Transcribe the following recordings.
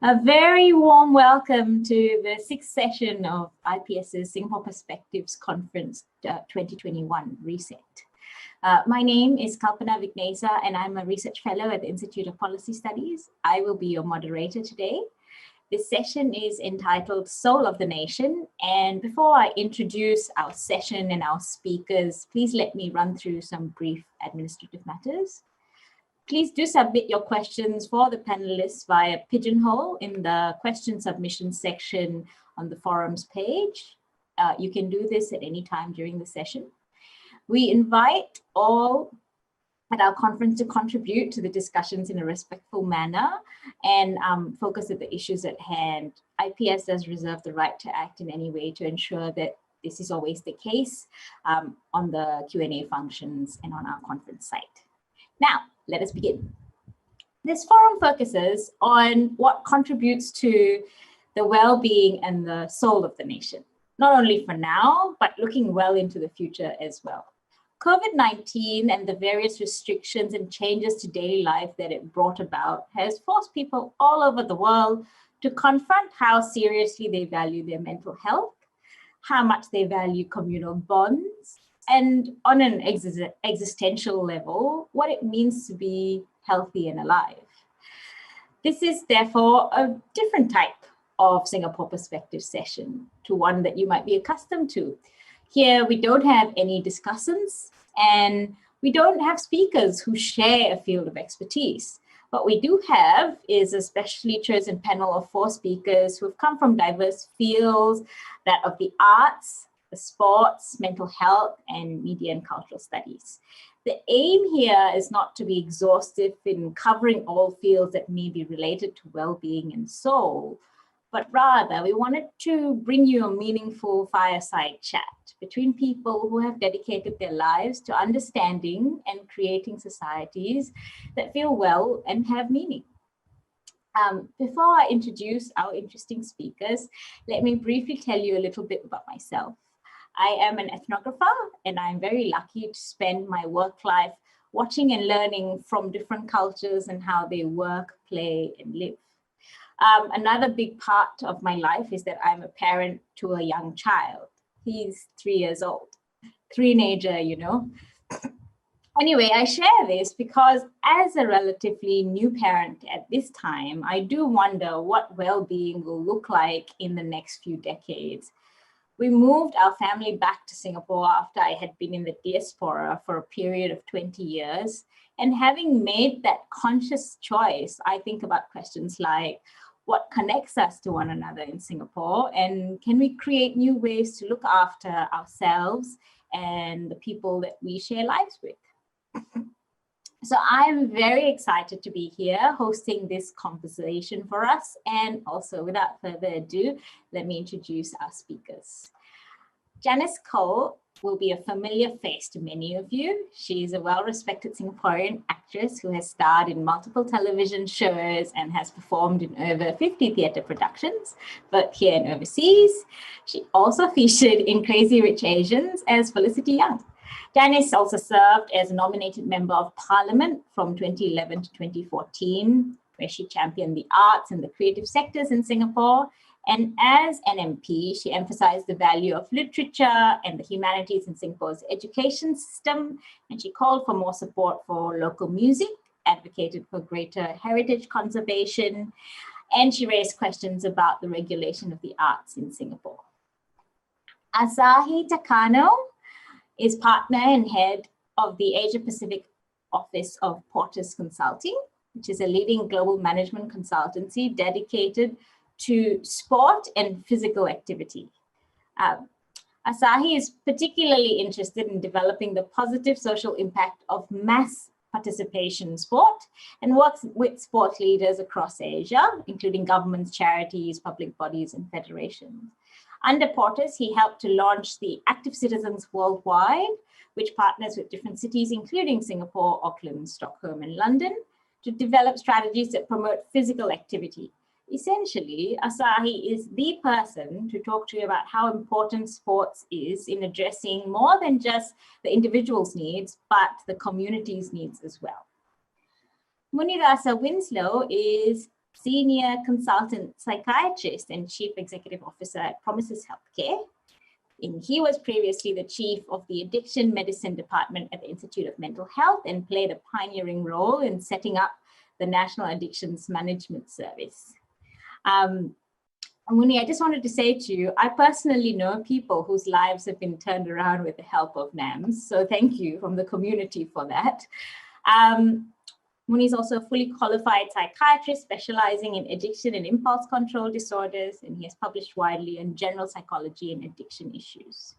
A very warm welcome to the sixth session of IPS's Singapore Perspectives Conference 2021 Reset. My name is Kalpana Vignesa and I'm a research fellow at the Institute of Policy Studies. I will be your moderator today. This session is entitled Soul of the Nation. And before I introduce our session and our speakers, please let me run through some brief administrative matters. Please do submit your questions for the panelists via Pigeonhole in the question submission section on the forums page. You can do this at any time during the session. We invite all at our conference to contribute to the discussions in a respectful manner and focus on the issues at hand. IPS does reserve the right to act in any way to ensure that this is always the case on the Q&A functions and on our conference site. Now, let us begin. This forum focuses on what contributes to the well-being and the soul of the nation, not only for now, but looking well into the future as well. COVID-19 and the various restrictions and changes to daily life that it brought about has forced people all over the world to confront how seriously they value their mental health, how much they value communal bonds, and on an existential level, what it means to be healthy and alive. This is therefore a different type of Singapore Perspective session to one that you might be accustomed to. Here, we don't have any discussants and we don't have speakers who share a field of expertise. What we do have is a specially chosen panel of 4 speakers who have come from diverse fields, that of the arts, the sports, mental health, and media and cultural studies. The aim here is not to be exhaustive in covering all fields that may be related to well-being and soul, but rather we wanted to bring you a meaningful fireside chat between people who have dedicated their lives to understanding and creating societies that feel well and have meaning. Before I introduce our interesting speakers, let me briefly tell you a little bit about myself. I am an ethnographer and I'm very lucky to spend my work life watching and learning from different cultures and how they work, play, and live. Another big part of my life is that I'm a parent to a young child. He's 3 years old, teenager, you know. Anyway, I share this because as a relatively new parent at this time, I do wonder what well-being will look like in the next few decades. We moved our family back to Singapore after I had been in the diaspora for a period of 20 years. And having made that conscious choice, I think about questions like, what connects us to one another in Singapore? And can we create new ways to look after ourselves and the people that we share lives with? So I'm very excited to be here hosting this conversation for us. And also, without further ado, let me introduce our speakers. Janice Cole will be a familiar face to many of you. She is a well-respected Singaporean actress who has starred in multiple television shows and has performed in over 50 theatre productions, both here and overseas. She also featured in Crazy Rich Asians as Felicity Young. Janice also served as a nominated Member of Parliament from 2011 to 2014, where she championed the arts and the creative sectors in Singapore. And as an MP, she emphasized the value of literature and the humanities in Singapore's education system, and she called for more support for local music, advocated for greater heritage conservation, and she raised questions about the regulation of the arts in Singapore. Asahi Takano is partner and head of the Asia Pacific Office of Porters Consulting, which is a leading global management consultancy dedicated to sport and physical activity. Asahi is particularly interested in developing the positive social impact of mass participation in sport and works with sports leaders across Asia, including governments, charities, public bodies, and federations. Under Porters, he helped to launch the Active Citizens Worldwide, which partners with different cities, including Singapore, Auckland, Stockholm, and London, to develop strategies that promote physical activity. Essentially, Asahi is the person to talk to you about how important sports is in addressing more than just the individual's needs, but the community's needs as well. Munirasa Winslow is Senior Consultant Psychiatrist and Chief Executive Officer at Promises Healthcare. And he was previously the Chief of the Addiction Medicine Department at the Institute of Mental Health and played a pioneering role in setting up the National Addictions Management Service. Muni, I just wanted to say to you, I personally know people whose lives have been turned around with the help of NAMS. So thank you from the community for that. Muni is also a fully qualified psychiatrist specializing in addiction and impulse control disorders, and he has published widely on general psychology and addiction issues.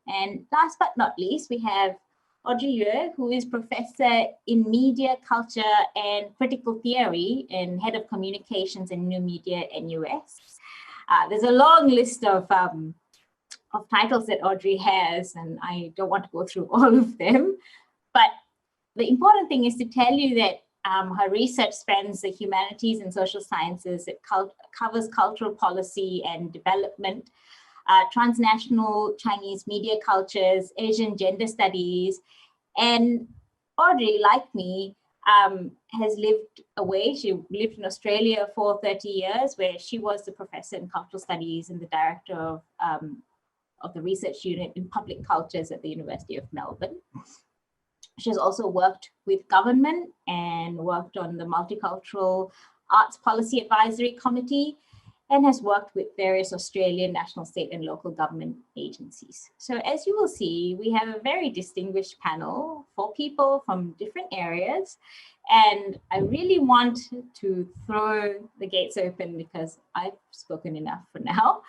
And last but not least, we have Audrey Yue, who is professor in media, culture, and critical theory and head of communications and new media at NUS. There's a long list of titles that Audrey has, and I don't want to go through all of them, but the important thing is to tell you that her research spans the humanities and social sciences. It covers cultural policy and development, transnational Chinese media cultures, Asian gender studies. And Audrey, like me, has lived away. She lived in Australia for 30 years, where she was the professor in cultural studies and the director of the research unit in public cultures at the University of Melbourne. She's also worked with government and worked on the Multicultural Arts Policy Advisory Committee and has worked with various Australian national, state and local government agencies. So as you will see, we have a very distinguished panel for people from different areas. And I really want to throw the gates open because I've spoken enough for now.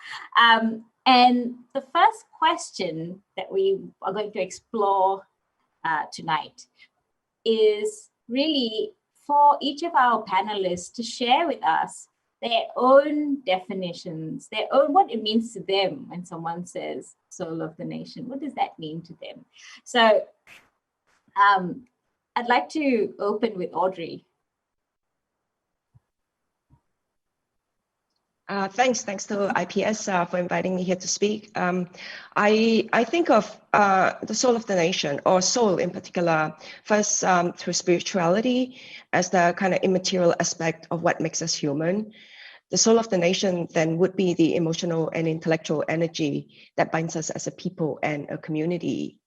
And the first question that we are going to explore tonight is really for each of our panelists to share with us their own definitions, their own, what it means to them when someone says soul of the nation. What does that mean to them? So I'd like to open with Audrey. Thanks to IPS for inviting me here to speak. I think of the soul of the nation, or soul in particular, first through spirituality as the kind of immaterial aspect of what makes us human. The soul of the nation then would be the emotional and intellectual energy that binds us as a people and a community.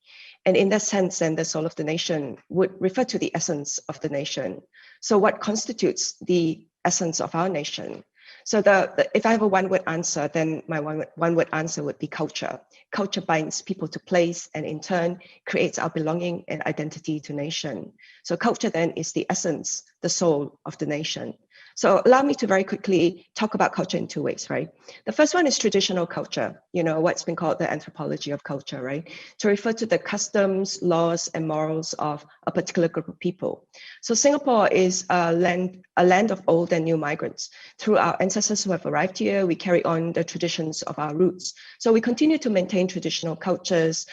And in that sense, then the soul of the nation would refer to the essence of the nation. So what constitutes the essence of our nation? So if I have a one-word answer, then my one-word answer would be culture. Culture binds people to place and in turn creates our belonging and identity to nation. So culture then is the essence, the soul of the nation. So allow me to very quickly talk about culture in two ways, right? The first one is traditional culture, you know, what's been called the anthropology of culture, right? To refer to the customs, laws, and morals of a particular group of people. So Singapore is a land of old and new migrants. Through our ancestors who have arrived here, we carry on the traditions of our roots. So we continue to maintain traditional cultures,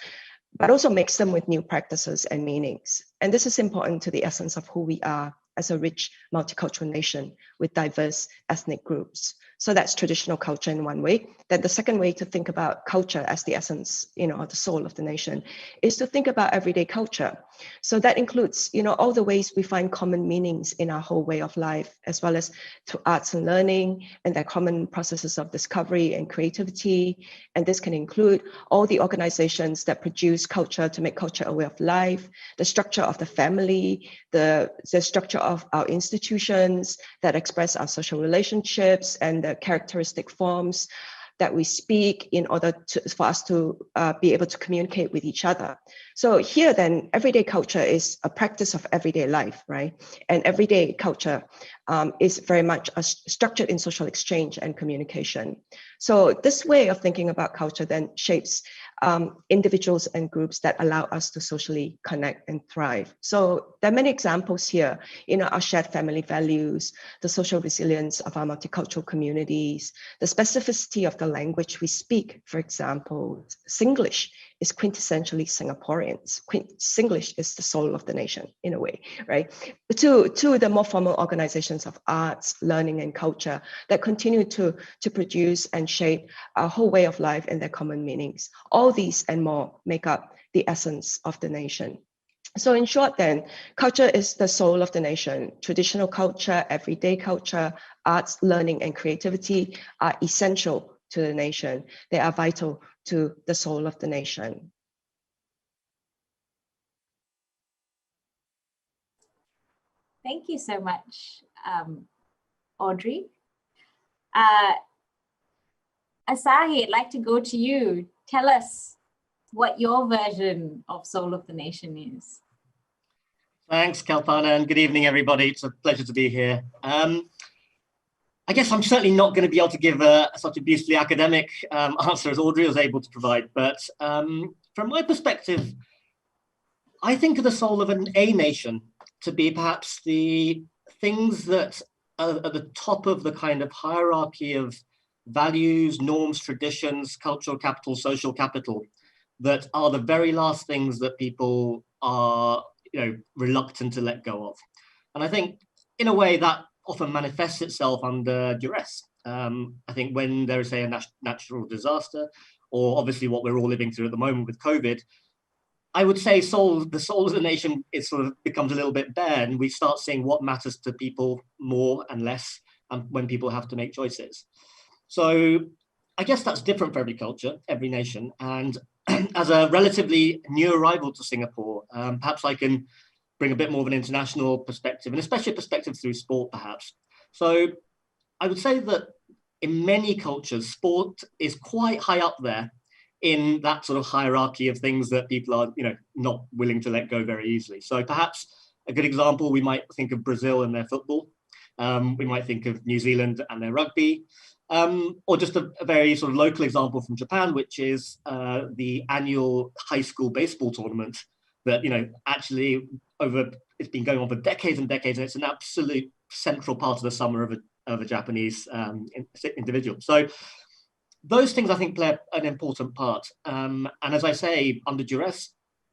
but also mix them with new practices and meanings. And this is important to the essence of who we are as a rich multicultural nation with diverse ethnic groups. So that's traditional culture in one way. Then the second way to think about culture as the essence, you know, the soul of the nation, is to think about everyday culture. So that includes, you know, all the ways we find common meanings in our whole way of life, as well as through arts and learning and their common processes of discovery and creativity. And this can include all the organizations that produce culture to make culture a way of life, the structure of the family, the structure of our institutions that express our social relationships and the characteristic forms that we speak in order for us to be able to communicate with each other. So here then, everyday culture is a practice of everyday life, right? And everyday culture is very much structured in social exchange and communication. So this way of thinking about culture then shapes individuals and groups that allow us to socially connect and thrive. So there are many examples here, you know, our shared family values, the social resilience of our multicultural communities, the specificity of the language we speak. For example, Singlish is quintessentially Singaporeans. Singlish is the soul of the nation in a way, right? To the more formal organizations of arts, learning, and culture that continue to produce and shape our whole way of life and their common meanings. All these and more make up the essence of the nation. So in short then, culture is the soul of the nation. Traditional culture, everyday culture, arts, learning, and creativity are essential to the nation. They are vital to the soul of the nation. Thank you so much, Audrey. Asahi, I'd like to go to you. Tell us what your version of Soul of the Nation is. Thanks, Kalpana, and good evening, everybody. It's a pleasure to be here. I guess I'm certainly not going to be able to give such a beautifully academic answer as Audrey was able to provide, but from my perspective, I think of the soul of a nation to be perhaps the things that are at the top of the kind of hierarchy of values, norms, traditions, cultural capital, social capital, that are the very last things that people are, reluctant to let go of. And I think in a way that often manifests itself under duress. I think when there is, say, a natural disaster, or obviously what we're all living through at the moment with COVID, I would say the soul of the nation, it sort of becomes a little bit bare, and we start seeing what matters to people more and less, and when people have to make choices. So I guess that's different for every culture, every nation. And as a relatively new arrival to Singapore, perhaps I can bring a bit more of an international perspective, and especially a perspective through sport, perhaps. So I would say that in many cultures, sport is quite high up there in that sort of hierarchy of things that people are, not willing to let go very easily. So perhaps a good example, we might think of Brazil and their football. We might think of New Zealand and their rugby. Or just a very sort of local example from Japan, which is the annual high school baseball tournament that, actually it's been going on for decades and decades, and it's an absolute central part of the summer of a Japanese individual. So those things, I think, play an important part. And as I say, under duress,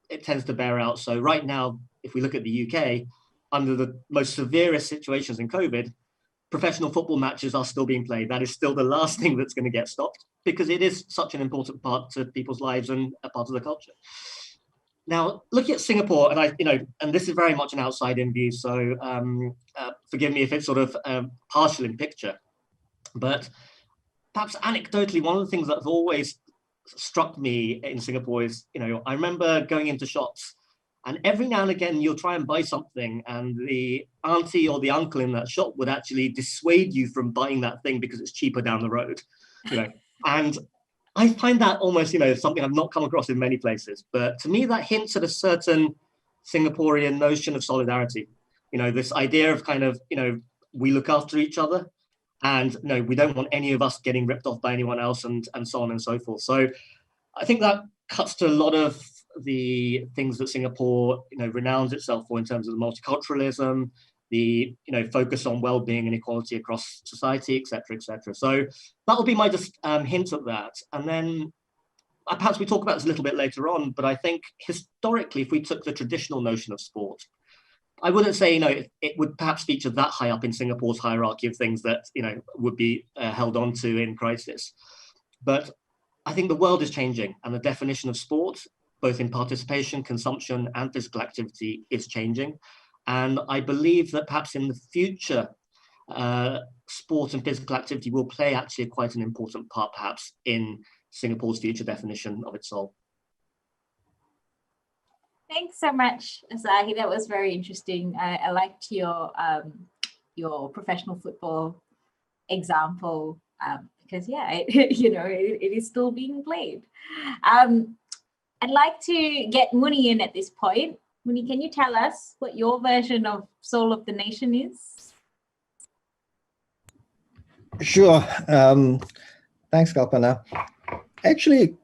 it tends to bear out. So right now, if we look at the UK, under the most severest situations in COVID, professional football matches are still being played. That is still the last thing that's going to get stopped, because it is such an important part to people's lives and a part of the culture. Now, looking at Singapore, and and this is very much an outside-in view, so forgive me if it's sort of partial in picture, but perhaps anecdotally, one of the things that's always struck me in Singapore is, I remember going into shops, and every now and again, you'll try and buy something, and the auntie or the uncle in that shop would actually dissuade you from buying that thing because it's cheaper down the road, And I find that almost, something I've not come across in many places. But to me, that hints at a certain Singaporean notion of solidarity. This idea of kind of, we look after each other, and we don't want any of us getting ripped off by anyone else, and so on and so forth. So I think that cuts to a lot of the things that Singapore, renounces itself for in terms of the multiculturalism, the, focus on well-being and equality across society, et cetera, et cetera. So that will be my just hint at that. And then perhaps we talk about this a little bit later on, but I think historically, if we took the traditional notion of sport, I wouldn't say, it would perhaps feature that high up in Singapore's hierarchy of things that, would be held on to in crisis. But I think the world is changing, and the definition of sport, both in participation, consumption, and physical activity, is changing. And I believe that perhaps in the future, sport and physical activity will play actually quite an important part, perhaps, in Singapore's future definition of its soul. Thanks so much, Asahi. That was very interesting. I liked your professional football example, because it is still being played. I'd like to get Muni in at this point. Muni, can you tell us what your version of Soul of the Nation is? Sure. Thanks, Kalpana. Actually,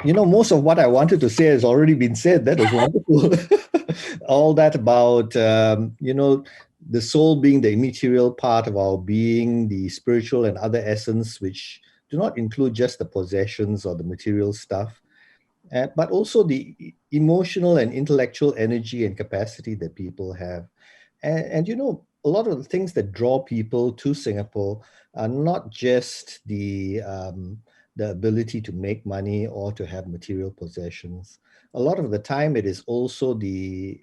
most of what I wanted to say has already been said. That was wonderful. All that about, the soul being the immaterial part of our being, the spiritual and other essence, which do not include just the possessions or the material stuff, but also the emotional and intellectual energy and capacity that people have. And a lot of the things that draw people to Singapore are not just the ability to make money or to have material possessions. A lot of the time, it is also the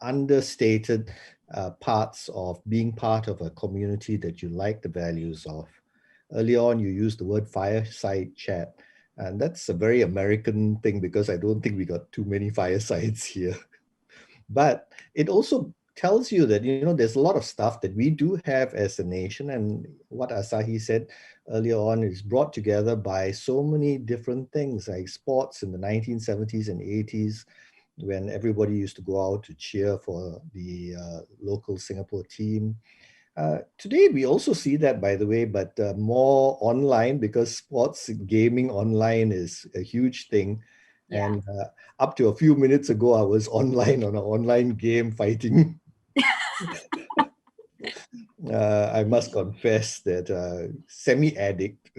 understated parts of being part of a community that you like the values of. Earlier on, you used the word fireside chat, and that's a very American thing because I don't think we got too many firesides here. But it also tells you that, you know, there's a lot of stuff that we do have as a nation, and what Asahi said earlier on is brought together by so many different things, like sports in the 1970s and 80s, when everybody used to go out to cheer for the local Singapore team. Today, we also see that, by the way, but more online, because sports gaming online is a huge thing. Yeah. And up to a few minutes ago, I was online on an online game fighting. I must confess that semi-addict,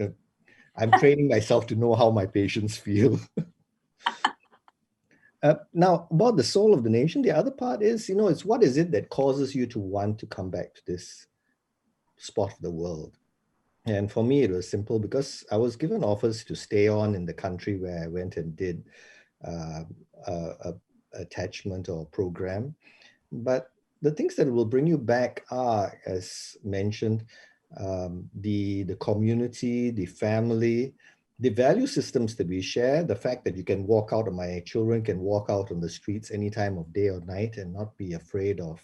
I'm training myself to know how my patients feel. Now, about the soul of the nation, the other part is, you know, it's what is it that causes you to want to come back to this spot of the world? And for me, it was simple because I was given offers to stay on in the country where I went and did a attachment or program. But the things that will bring you back are, as mentioned, the community, the family, the value systems that we share, the fact that you can walk out, or my children can walk out on the streets any time of day or night and not be afraid of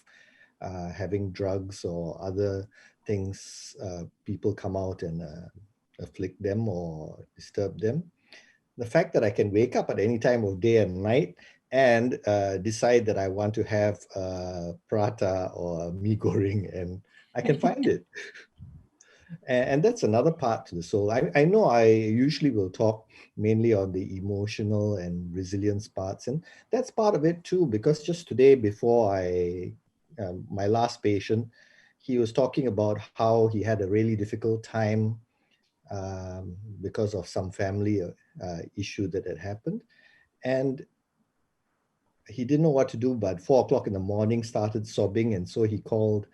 having drugs or other things, people come out and afflict them or disturb them. The fact that I can wake up at any time of day and night and decide that I want to have prata or mee goreng, and I can find it. And that's another part to the soul. I know I usually will talk mainly on the emotional and resilience parts, and that's part of it too, because just today before my last patient, he was talking about how he had a really difficult time because of some family issue that had happened. And he didn't know what to do, but 4 o'clock in the morning started sobbing. And so he called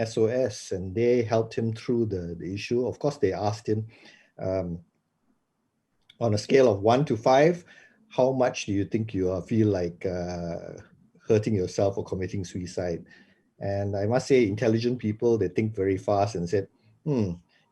SOS, and they helped him through the issue. Of course, they asked him on a scale of 1 to 5, how much do you think you feel like hurting yourself or committing suicide? And I must say, intelligent people, they think very fast and said,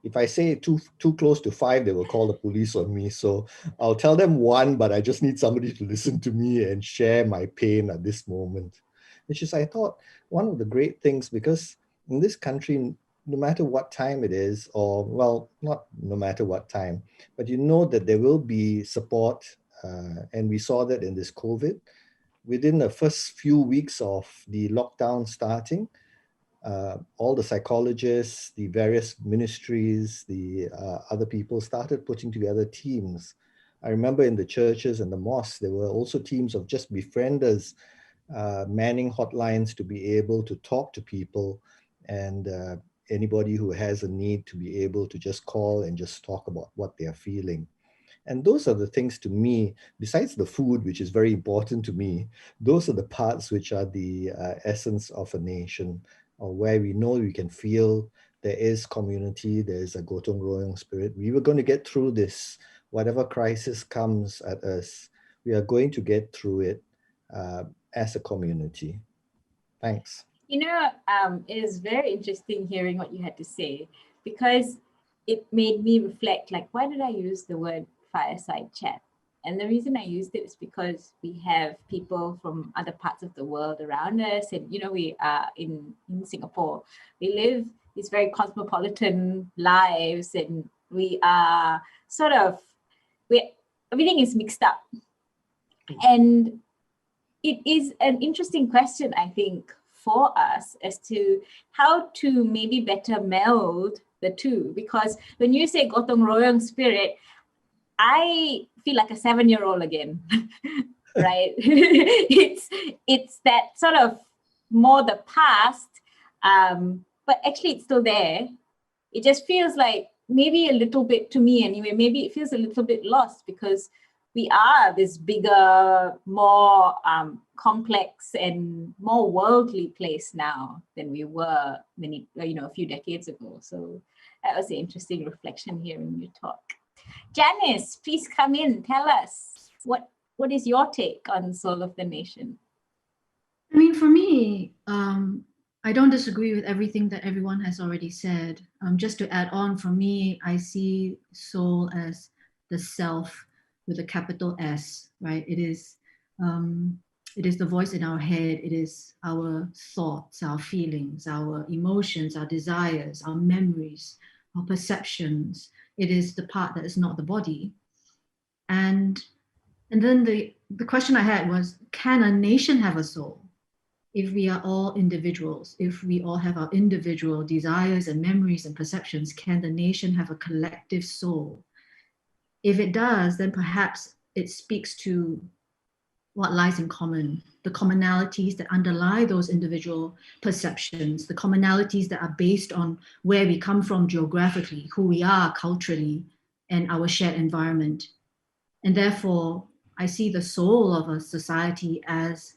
if I say too close to 5, they will call the police on me. So I'll tell them 1, but I just need somebody to listen to me and share my pain at this moment. Which is, I thought, one of the great things, because in this country, no matter what time it is, or, well, not no matter what time, but you know that there will be support. And we saw that in this COVID. Within the first few weeks of the lockdown starting, all the psychologists, the various ministries, the other people started putting together teams. I remember in the churches and the mosques, there were also teams of just befrienders manning hotlines to be able to talk to people, and anybody who has a need to be able to just call and just talk about what they are feeling. And those are the things, to me, besides the food, which is very important to me, those are the parts which are the essence of a nation, or where we know we can feel there is community, there is a gotong royong spirit. We were going to get through this. Whatever crisis comes at us, we are going to get through it as a community. Thanks. You know, it is very interesting hearing what you had to say, because it made me reflect, like, why did I use the word fireside chat? And the reason I used it is because we have people from other parts of the world around us. And, you know, we are in Singapore. We live these very cosmopolitan lives, and we are sort of, everything is mixed up. And it is an interesting question, I think, for us as to how to maybe better meld the two. Because when you say gotong royong spirit, I feel like a 7-year-old again, right? it's that sort of more the past, but actually it's still there. It just feels like maybe a little bit, to me anyway, maybe it feels a little bit lost, because we are this bigger, more complex and more worldly place now than we were a few decades ago. So that was an interesting reflection hearing you talk. Janice, please come in. Tell us, what what is your take on Soul of the Nation? I mean, for me, I don't disagree with everything that everyone has already said. Just to add on, for me, I see soul as the self with a capital S, right? It is the voice in our head. It is our thoughts, our feelings, our emotions, our desires, our memories, our perceptions. It is the part that is not the body. And then the question I had was, can a nation have a soul? If we are all individuals, if we all have our individual desires and memories and perceptions, can the nation have a collective soul? If it does, then perhaps it speaks to what lies in common, the commonalities that underlie those individual perceptions, the commonalities that are based on where we come from geographically, who we are culturally, and our shared environment. And therefore, I see the soul of a society as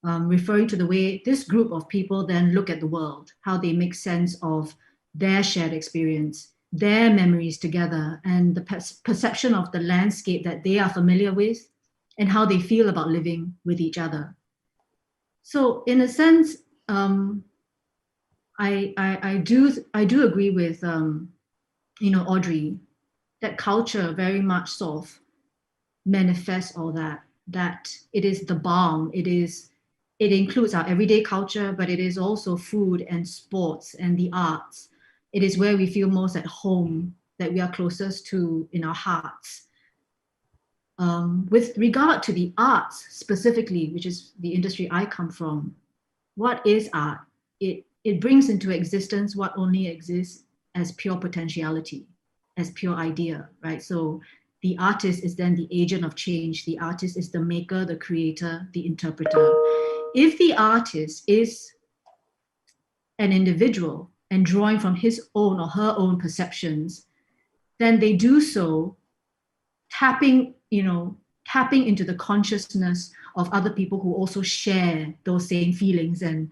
referring to the way this group of people then look at the world, how they make sense of their shared experience, their memories together, and the perception of the landscape that they are familiar with, and how they feel about living with each other. So in a sense, I do agree with Audrey, that culture very much sort of manifests all that it is the balm, it includes our everyday culture, but it is also food and sports and the arts. It is where we feel most at home, that we are closest to in our hearts. With regard to the arts specifically, which is the industry I come from, what is art? It brings into existence what only exists as pure potentiality, as pure idea, right? So the artist is then the agent of change. The artist is the maker, the creator, the interpreter. If the artist is an individual and drawing from his own or her own perceptions, then they do so tapping into the consciousness of other people who also share those same feelings and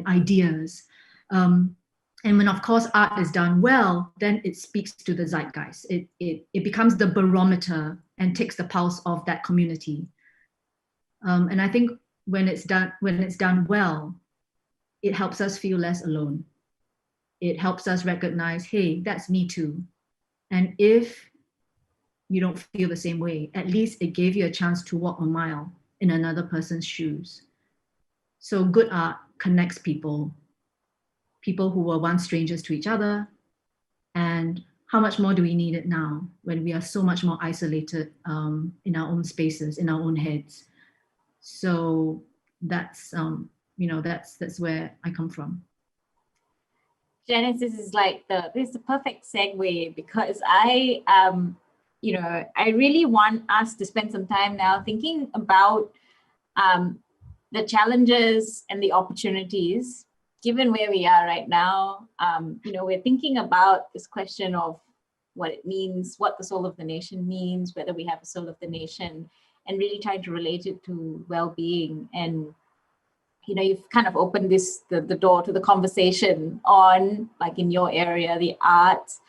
ideas. And when, of course, art is done well, then it speaks to the zeitgeist. It becomes the barometer and takes the pulse of that community. And I think when it's done well, it helps us feel less alone. It helps us recognize, hey, that's me too. And if you don't feel the same way, at least it gave you a chance to walk a mile in another person's shoes. So good art connects people who were once strangers to each other. And how much more do we need it now when we are so much more isolated in our own spaces, in our own heads? So that's where I come from. Janice, this is the perfect segue, because I really want us to spend some time now thinking about the challenges and the opportunities, given where we are right now. We're thinking about this question of what it means, what the soul of the nation means, whether we have a soul of the nation, and really trying to relate it to well-being. And you've kind of opened the door to the conversation on, like in your area, the arts.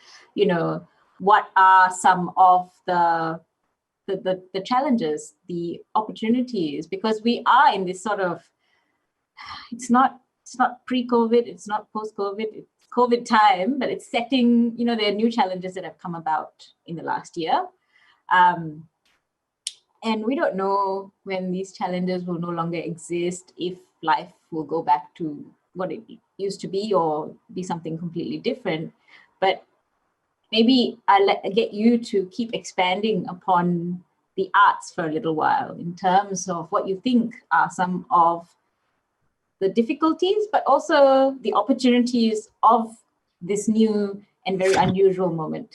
What are some of the challenges, the opportunities? Because we are in this sort of, it's not pre-COVID, it's not post-COVID, it's COVID time, but it's setting, there are new challenges that have come about in the last year. And we don't know when these challenges will no longer exist, if life will go back to what it used to be or be something completely different. But maybe I'll get you to keep expanding upon the arts for a little while in terms of what you think are some of the difficulties, but also the opportunities of this new and very unusual moment.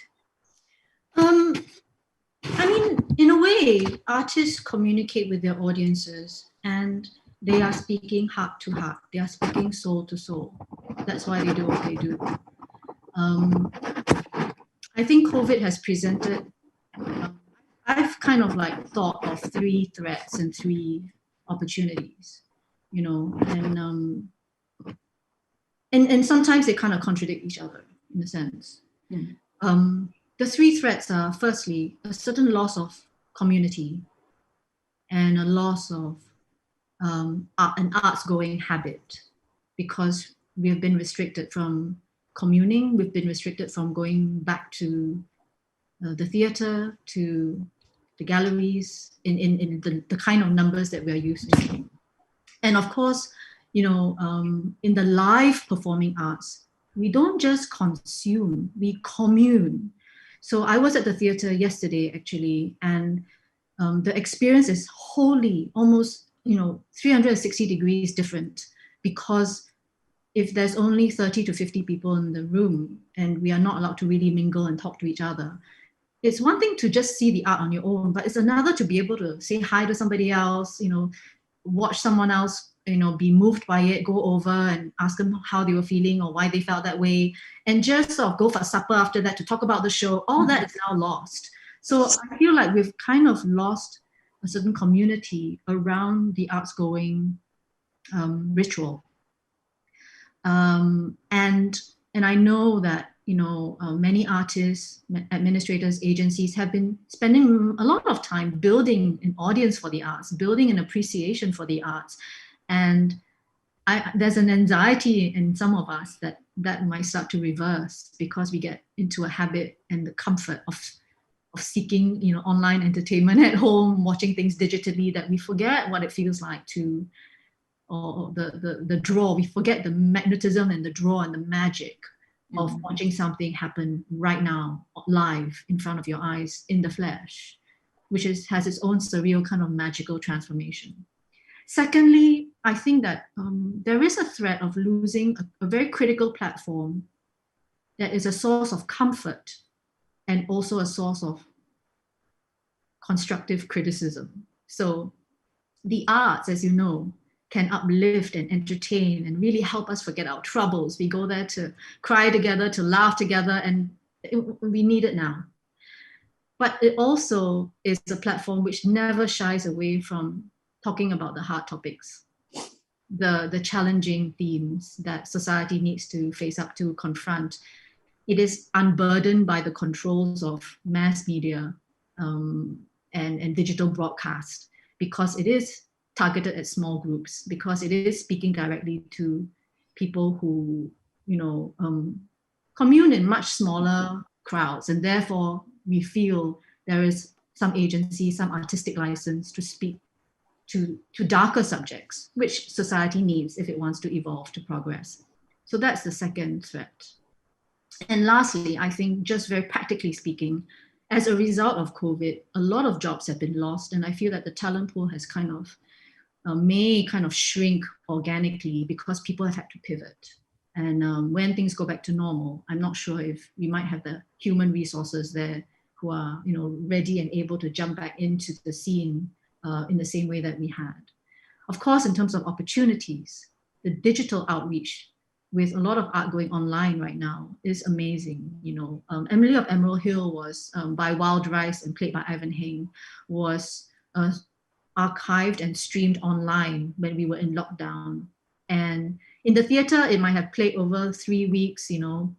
I mean, in a way, artists communicate with their audiences, and they are speaking heart to heart. They are speaking soul to soul. That's why they do what they do. I think COVID has presented, I've kind of thought of 3 threats and 3 opportunities, and sometimes they kind of contradict each other in a sense. The 3 threats are, firstly, a certain loss of community. and a loss of an arts-going habit, because we have been restricted from communing, we've been restricted from going back to the theatre, to the galleries, in the kind of numbers that we're used to. And of course, you know, in the live performing arts, we don't just consume, we commune. So I was at the theatre yesterday, actually, and the experience is wholly, almost, you know, 360 degrees different, because if there's only 30 to 50 people in the room and we are not allowed to really mingle and talk to each other, it's one thing to just see the art on your own, but it's another to be able to say hi to somebody else, you know, watch someone else, you know, be moved by it, go over and ask them how they were feeling or why they felt that way, and just sort of go for supper after that to talk about the show. All that is now lost. So I feel like we've kind of lost a certain community around the arts going ritual. And I know that, you know, many artists, administrators, agencies have been spending a lot of time building an audience for the arts, building an appreciation for the arts. And there's an anxiety in some of us that might start to reverse, because we get into a habit and the comfort of seeking, you know, online entertainment at home, watching things digitally, that we forget what it feels like to, or the draw. We forget the magnetism and the draw and the magic of watching something happen right now, live in front of your eyes, in the flesh, which has its own surreal kind of magical transformation. Secondly, I think that there is a threat of losing a very critical platform that is a source of comfort and also a source of constructive criticism. So the arts, as you know, can uplift and entertain and really help us forget our troubles. We go there to cry together, to laugh together, and we need it now. But it also is a platform which never shies away from talking about the hard topics, the challenging themes that society needs to face up to, confront. It is unburdened by the controls of mass media and digital broadcast, because it is targeted at small groups, because it is speaking directly to people who, you know, commune in much smaller crowds, and therefore we feel there is some agency, some artistic license to speak to darker subjects, which society needs if it wants to evolve, to progress. So that's the second threat. And lastly, I think, just very practically speaking, as a result of COVID, a lot of jobs have been lost, and I feel that the talent pool has kind of may kind of shrink organically because people have had to pivot. And when things go back to normal, I'm not sure if we might have the human resources there who are, you know, ready and able to jump back into the scene in the same way that we had. Of course, in terms of opportunities, the digital outreach with a lot of art going online right now is amazing. You know, Emily of Emerald Hill was by Wild Rice and played by Ivan Heng, was archived and streamed online when we were in lockdown. And in the theater, it might have played over 3 weeks, you know,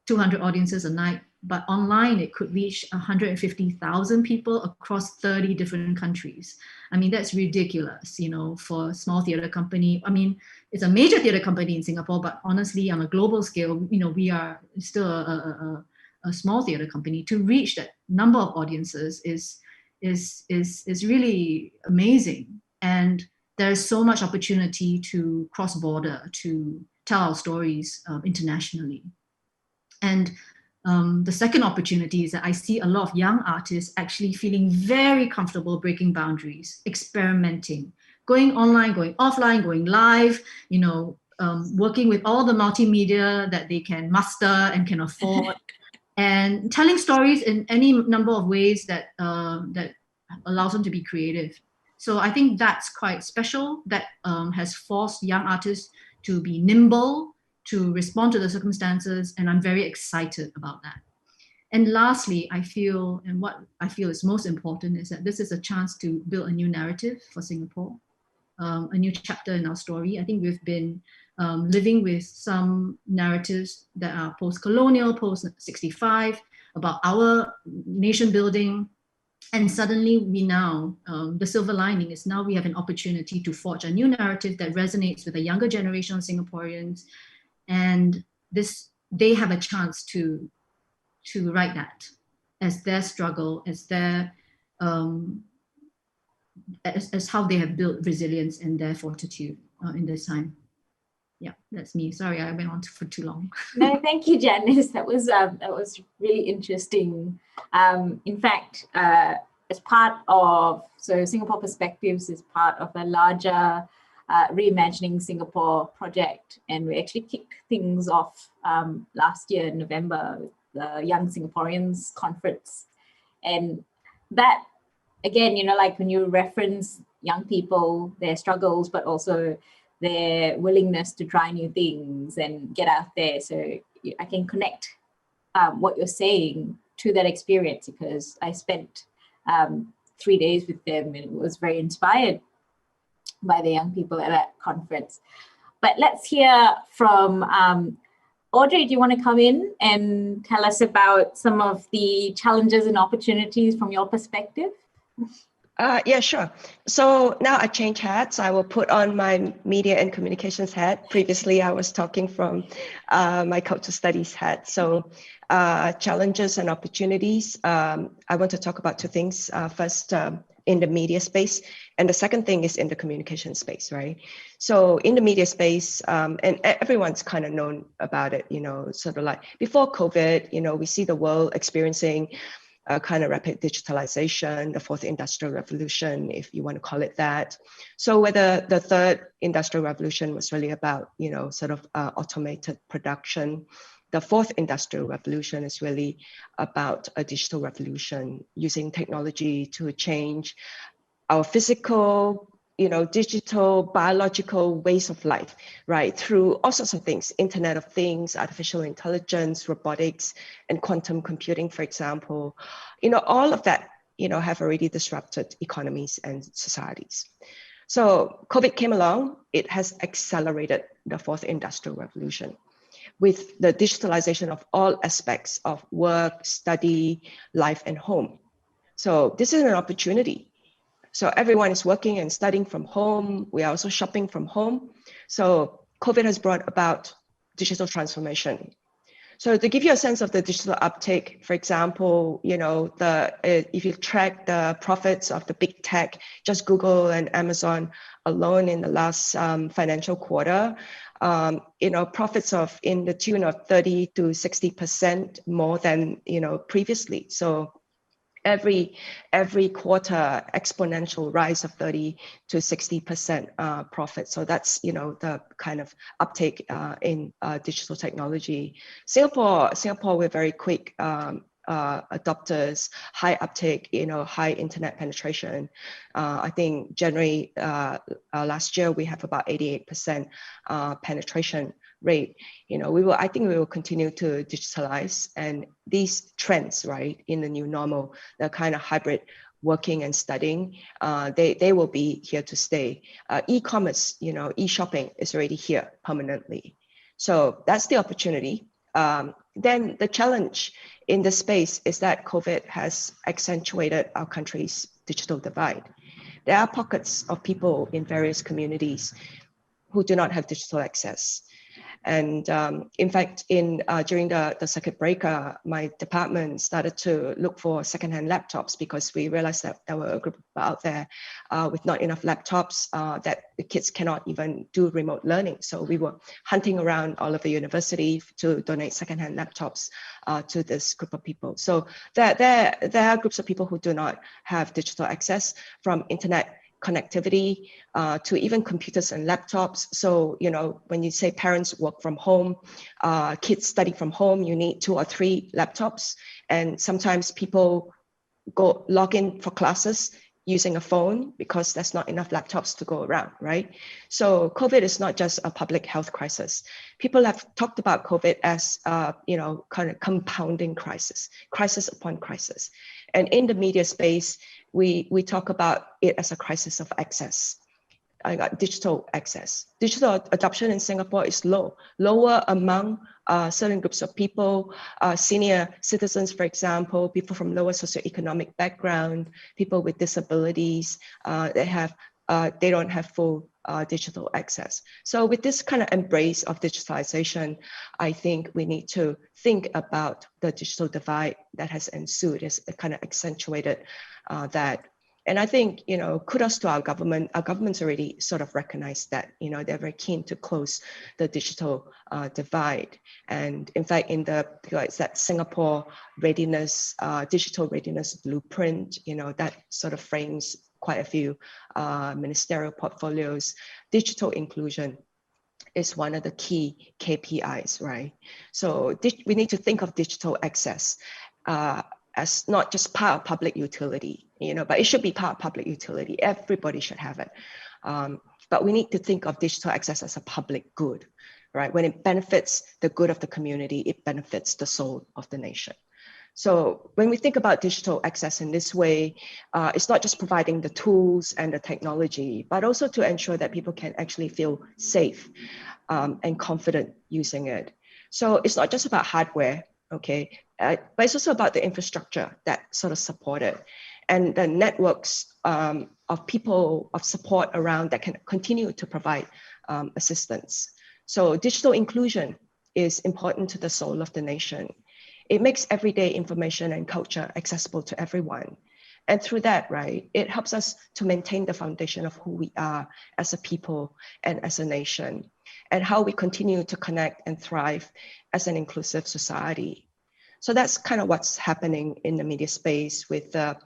200 audiences a night, but online it could reach 150,000 people across 30 different countries. I mean, that's ridiculous, you know, for a small theater company. I mean, it's a major theater company in Singapore, but honestly, on a global scale, you know, we are still a small theater company. To reach that number of audiences is really amazing. And there's so much opportunity to cross border, to tell our stories internationally. And the second opportunity is that I see a lot of young artists actually feeling very comfortable breaking boundaries, experimenting, going online, going offline, going live, you know, working with all the multimedia that they can muster and can afford, and telling stories in any number of ways that that allows them to be creative. So I think that's quite special. That has forced young artists to be nimble, to respond to the circumstances, and I'm very excited about that. And lastly, I feel, and what I feel is most important, is that this is a chance to build a new narrative for Singapore, a new chapter in our story. I think we've been living with some narratives that are post-colonial, post-65, about our nation building, And suddenly we now, the silver lining is now we have an opportunity to forge a new narrative that resonates with the younger generation of Singaporeans. And they have a chance to write that as their struggle, as their, as how they have built resilience and their fortitude in this time. Yeah, that's me. Sorry, I went on for too long. No, thank you, Janice. That was really interesting. In fact, as part of, so Singapore Perspectives is part of a larger Reimagining Singapore project, and we actually kicked things off last year in November with the Young Singaporeans Conference. And that, again, you know, like when you reference young people, their struggles, but also their willingness to try new things and get out there. So I can connect what you're saying to that experience, because I spent 3 days with them and was very inspired by the young people at that conference. But let's hear from Audrey. Do you want to come in and tell us about some of the challenges and opportunities from your perspective? Yeah, sure. So now I change hats. I will put on my media and communications hat. Previously, I was talking from my cultural studies hat. So challenges and opportunities. I want to talk about two things. First, in the media space, and the second thing is in the communication space, right? So in the media space, and everyone's kind of known about it, you know, sort of like before COVID, you know, we see the world experiencing a kind of rapid digitalization, the fourth industrial revolution, if you want to call it that. So whether the third industrial revolution was really about, you know, sort of automated production, the fourth industrial revolution is really about a digital revolution, using technology to change our physical, you know, digital, biological ways of life, right? Through all sorts of things, Internet of Things, artificial intelligence, robotics, and quantum computing, for example. You know, all of that, you know, have already disrupted economies and societies. So COVID came along, it has accelerated the fourth industrial revolution with the digitalization of all aspects of work, study, life, and home. So this is an opportunity. So everyone is working and studying from home. We are also shopping from home. So COVID has brought about digital transformation. So to give you a sense of the digital uptake, for example, you know, if you track the profits of the big tech, just Google and Amazon alone in the last financial quarter, you know, profits of in the tune of 30 to 60% more than, you know, previously. So every quarter exponential rise of 30 to 60% profit. So that's, you know, the kind of uptake in digital technology. Singapore, we're very quick adopters, high uptake, you know, high internet penetration. I think January last year we have about 88% penetration rate. You know, I think we will continue to digitalize, and these trends, right, in the new normal, the kind of hybrid working and studying, they will be here to stay. E-commerce, you know, e-shopping is already here permanently. So that's the opportunity. Then the challenge in this space is that COVID has accentuated our country's digital divide. There are pockets of people in various communities who do not have digital access. And in fact, during the circuit breaker, my department started to look for secondhand laptops because we realized that there were a group of people out there with not enough laptops, that the kids cannot even do remote learning. So we were hunting around all of the university to donate secondhand laptops to this group of people. So there are groups of people who do not have digital access, from internet connectivity to even computers and laptops. So, you know, when you say parents work from home, kids study from home, you need 2 or 3 laptops. And sometimes people log in for classes using a phone because there's not enough laptops to go around, right? So COVID is not just a public health crisis. People have talked about COVID as, you know, kind of compounding crisis upon crisis. And in the media space, we talk about it as a crisis of access. Digital access. Digital adoption in Singapore is lower among certain groups of people, senior citizens, for example, people from lower socioeconomic background, people with disabilities, they don't have full digital access. So with this kind of embrace of digitalization, I think we need to think about the digital divide that has ensued. It's kind of accentuated that. And I think, kudos to our government. Our government's already sort of recognized that, they're very keen to close the digital divide. And in fact, in it's that Singapore readiness, digital readiness blueprint, that sort of frames quite a few ministerial portfolios. Digital inclusion is one of the key KPIs, right? So we need to think of digital access as not just part of public utility, but it should be part of public utility. Everybody should have it. But we need to think of digital access as a public good, right? When it benefits the good of the community, it benefits the soul of the nation. So when we think about digital access in this way, it's not just providing the tools and the technology, but also to ensure that people can actually feel safe and confident using it. So it's not just about hardware, okay, but it's also about the infrastructure that sort of support it and the networks of people of support around that can continue to provide assistance. So digital inclusion is important to the soul of the nation. It makes everyday information and culture accessible to everyone. And through that, right, it helps us to maintain the foundation of who we are as a people and as a nation, and how we continue to connect and thrive as an inclusive society. So that's kind of what's happening in the media space with the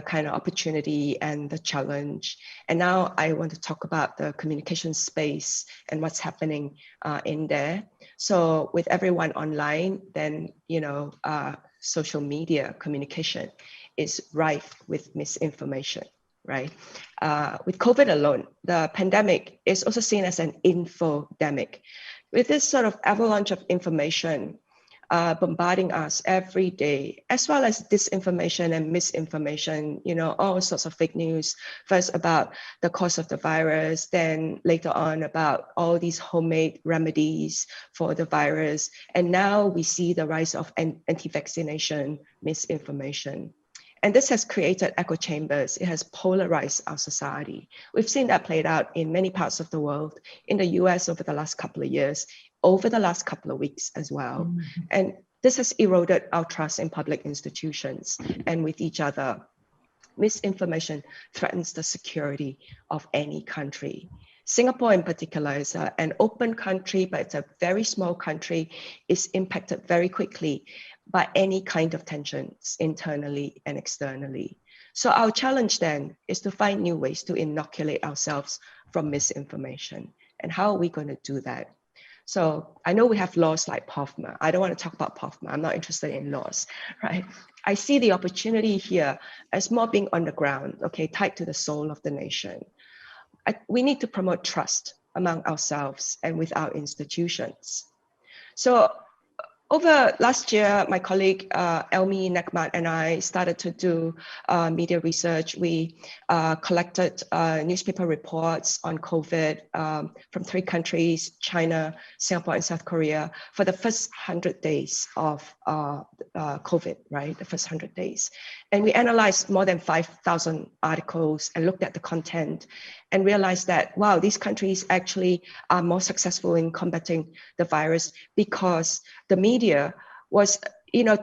kind of opportunity and the challenge. And now I want to talk about the communication space and what's happening in there. So with everyone online, then, social media communication is rife with misinformation, right? With COVID alone, the pandemic is also seen as an infodemic. With this sort of avalanche of information bombarding us every day, as well as disinformation and misinformation, all sorts of fake news, first about the cause of the virus, then later on about all these homemade remedies for the virus. And now we see the rise of anti-vaccination misinformation. And this has created echo chambers. It has polarized our society. We've seen that played out in many parts of the world, in the US over the last couple of years, over the last couple of weeks as well. Mm-hmm. And this has eroded our trust in public institutions and with each other. Misinformation threatens the security of any country. Singapore in particular is an open country, but it's a very small country. It's impacted very quickly by any kind of tensions internally and externally. So our challenge then is to find new ways to inoculate ourselves from misinformation. And how are we going to do that? So I know we have laws like POFMA. I don't want to talk about POFMA. I'm not interested in laws, right? I see the opportunity here as more being on the ground, okay, tied to the soul of the nation. We need to promote trust among ourselves and with our institutions. So over last year, my colleague Elmi Nekmat and I started to do media research. We collected newspaper reports on COVID from 3 countries, China, Singapore, and South Korea, for the first 100 days of COVID, right? The first 100 days. And we analyzed more than 5,000 articles and looked at the content and realized that, wow, these countries actually are more successful in combating the virus because the media was,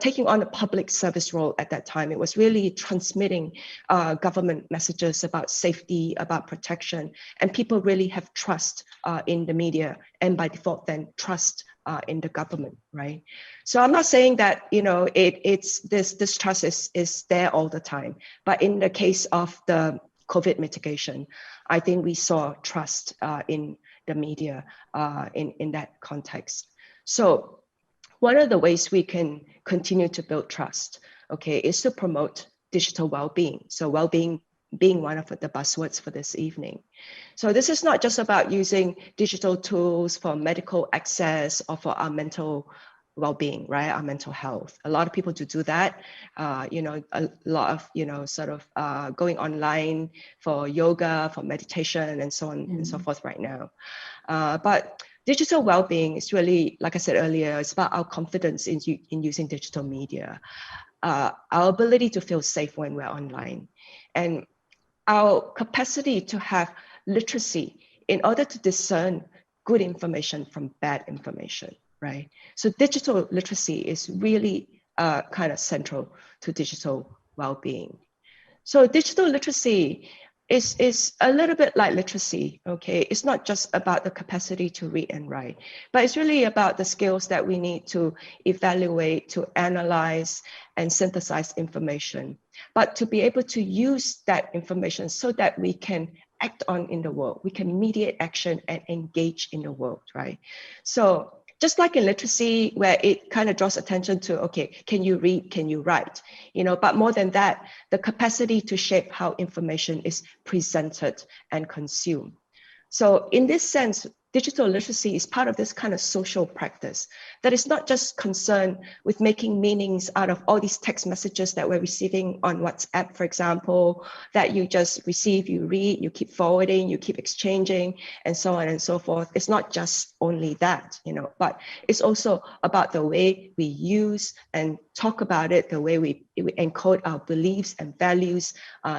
taking on a public service role at that time. It was really transmitting government messages about safety, about protection, and people really have trust in the media, and by default then trust in the government, right? So I'm not saying that, it's this trust is there all the time, but in the case of the COVID mitigation, I think we saw trust in the media in that context. So one of the ways we can continue to build trust, okay, is to promote digital well-being. So well-being being one of the buzzwords for this evening. So this is not just about using digital tools for medical access or for our mental well-being, right? Our mental health. A lot of people do that. A lot of, going online for yoga, for meditation, and so on and so forth right now. But digital well-being is really, like I said earlier, it's about our confidence in using digital media, our ability to feel safe when we're online, and our capacity to have literacy in order to discern good information from bad information, right? So digital literacy is really kind of central to digital well-being. So digital literacy is a little bit like literacy, okay? It's not just about the capacity to read and write, but it's really about the skills that we need to evaluate, to analyze and synthesize information, but to be able to use that information so that we can act on in the world, we can mediate action and engage in the world, right? So just like in literacy, where it kind of draws attention to, okay, can you read, can you write? You know, but more than that, the capacity to shape how information is presented and consumed. So in this sense, digital literacy is part of this kind of social practice that is not just concerned with making meanings out of all these text messages that we're receiving on WhatsApp, for example, that you just receive, you read, you keep forwarding, you keep exchanging, and so on and so forth. It's not just only that, you know, but it's also about the way we use and talk about it, the way we encode our beliefs and values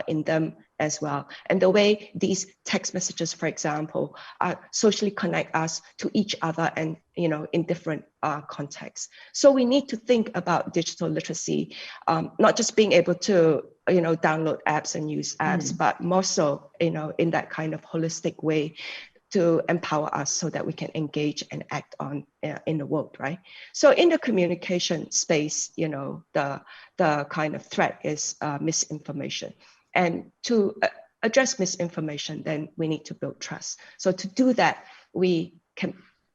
in them as well. And the way these text messages, for example, socially connect us to each other and, you know, in different contexts. So we need to think about digital literacy, not just being able to, you know, download apps and use apps, but more so, you know, in that kind of holistic way to empower us so that we can engage and act on in the world, right? So in the communication space, you know, the kind of threat is misinformation. And to address misinformation, then we need to build trust. So to do that, we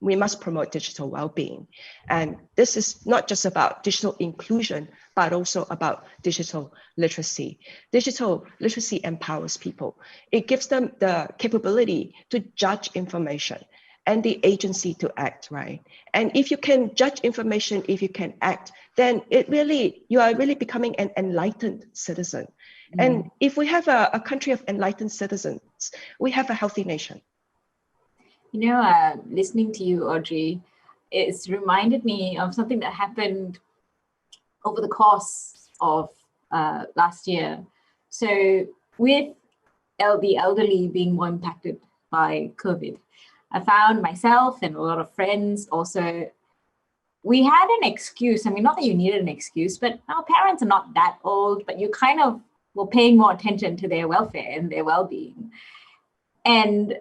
must promote digital well-being. And this is not just about digital inclusion, but also about digital literacy. Digital literacy empowers people. It gives them the capability to judge information and the agency to act, right? And if you can judge information, if you can act, then you are really becoming an enlightened citizen. And if we have a country of enlightened citizens, we have a healthy nation. You know, listening to you, Audrey, it's reminded me of something that happened over the course of last year. So with the elderly being more impacted by COVID, I found myself and a lot of friends also, we had an excuse. I mean, not that you needed an excuse, but our parents are not that old, but you kind of were paying more attention to their welfare and their well-being. And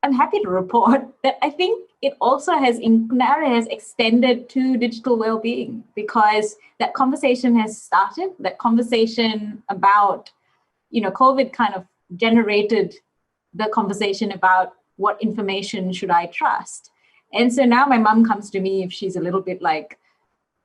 I'm happy to report that I think it also has extended to digital well-being, because that conversation has started. That conversation about, you know, COVID kind of generated the conversation about what information should I trust. And so now my mom comes to me if she's a little bit like,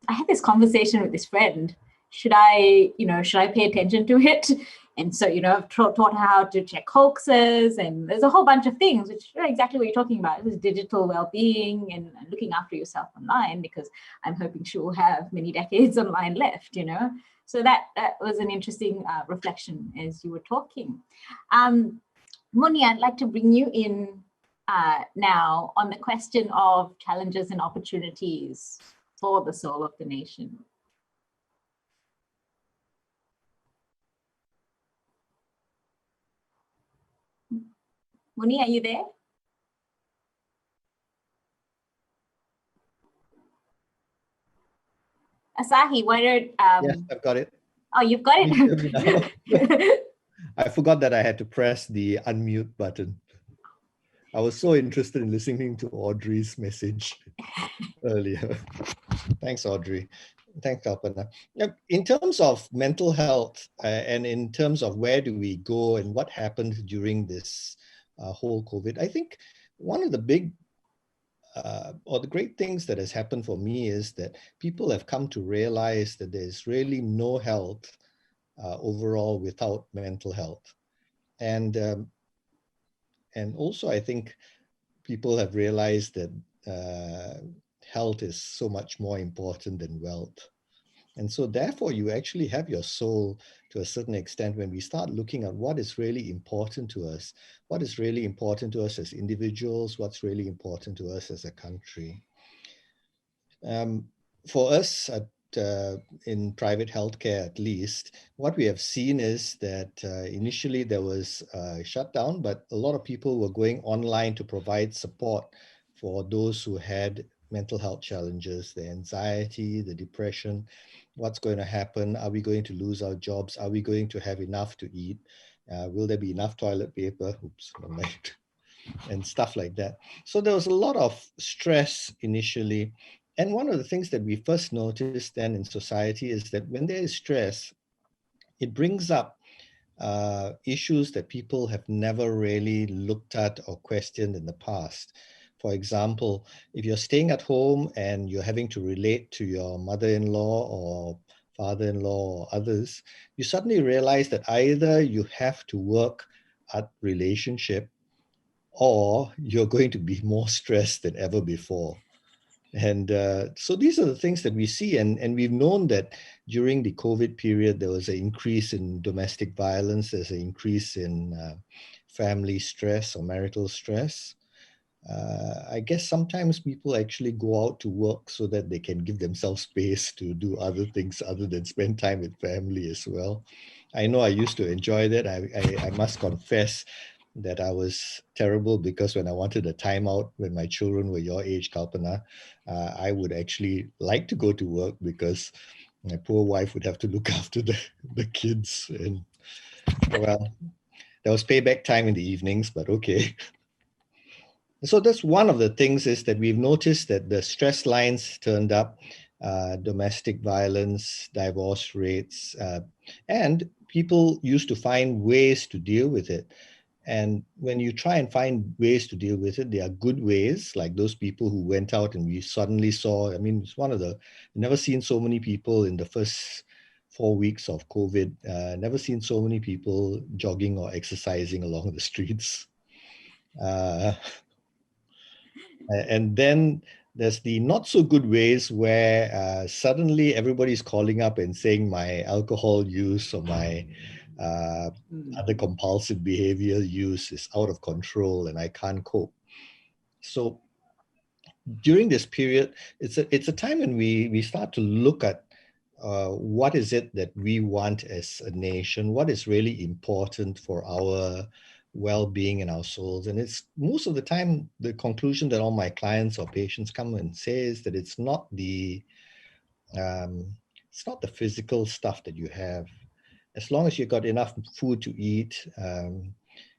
I had this conversation with this friend. Should I pay attention to it? And so, you know, I've taught her how to check hoaxes, and there's a whole bunch of things, which are exactly what you're talking about. This is digital well-being and looking after yourself online, because I'm hoping she will have many decades online left, you know. So that was an interesting reflection as you were talking. Moni, I'd like to bring you in now on the question of challenges and opportunities for the soul of the nation. Moni, are you there? Asahi, why don't... Yes, I've got it. Oh, you've got it? I forgot that I had to press the unmute button. I was so interested in listening to Audrey's message earlier. Thanks, Audrey. Thanks, Kalpana. In terms of mental health and in terms of where do we go and what happened during this whole COVID, I think one of the big or the great things that has happened for me is that people have come to realize that there's really no health overall without mental health. And also I think people have realized that health is so much more important than wealth. And so therefore, you actually have your soul to a certain extent when we start looking at what is really important to us, what is really important to us as individuals, what's really important to us as a country. For us in private healthcare, at least, what we have seen is that initially there was a shutdown, but a lot of people were going online to provide support for those who had mental health challenges, the anxiety, the depression. What's going to happen? Are we going to lose our jobs? Are we going to have enough to eat? Will there be enough toilet paper? Oops, and stuff like that. So there was a lot of stress initially. And one of the things that we first noticed then in society is that when there is stress, it brings up issues that people have never really looked at or questioned in the past. For example, if you're staying at home and you're having to relate to your mother-in-law or father-in-law or others, you suddenly realize that either you have to work at relationship or you're going to be more stressed than ever before. And so these are the things that we see. And we've known that during the COVID period, there was an increase in domestic violence, there's an increase in family stress or marital stress. I guess sometimes people actually go out to work so that they can give themselves space to do other things other than spend time with family as well. I know I used to enjoy that. I must confess that I was terrible because when I wanted a timeout when my children were your age, Kalpana, I would actually like to go to work because my poor wife would have to look after the kids. And well, there was payback time in the evenings, but okay. So that's one of the things is that we've noticed that the stress lines turned up, domestic violence, divorce rates, and people used to find ways to deal with it. And when you try and find ways to deal with it, there are good ways, like those people who went out and we suddenly saw, I mean, it's one of the, never seen so many people in the first 4 weeks of COVID, never seen so many people jogging or exercising along the streets. And then there's the not so good ways where suddenly everybody's calling up and saying my alcohol use or my other compulsive behavior use is out of control and I can't cope. So during this period, it's a time when we start to look at what is it that we want as a nation, what is really important for our well-being and our souls. And it's most of the time the conclusion that all my clients or patients come and say is that it's not the physical stuff that you have. As long as you've got enough food to eat,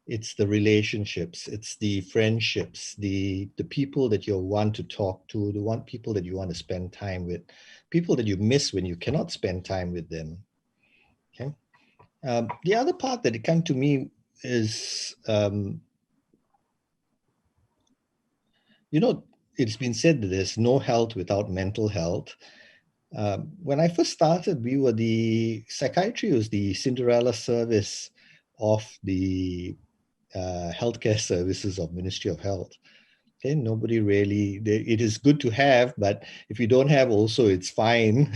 it's the relationships, it's the friendships, the people that you want to talk to, the people that you want to spend time with, people that you miss when you cannot spend time with them. Okay. The other part that it came to me is, it's been said that there's no health without mental health. When I first started, psychiatry was the Cinderella service of the healthcare services of Ministry of Health. Okay, nobody really, it is good to have, but if you don't have also, it's fine.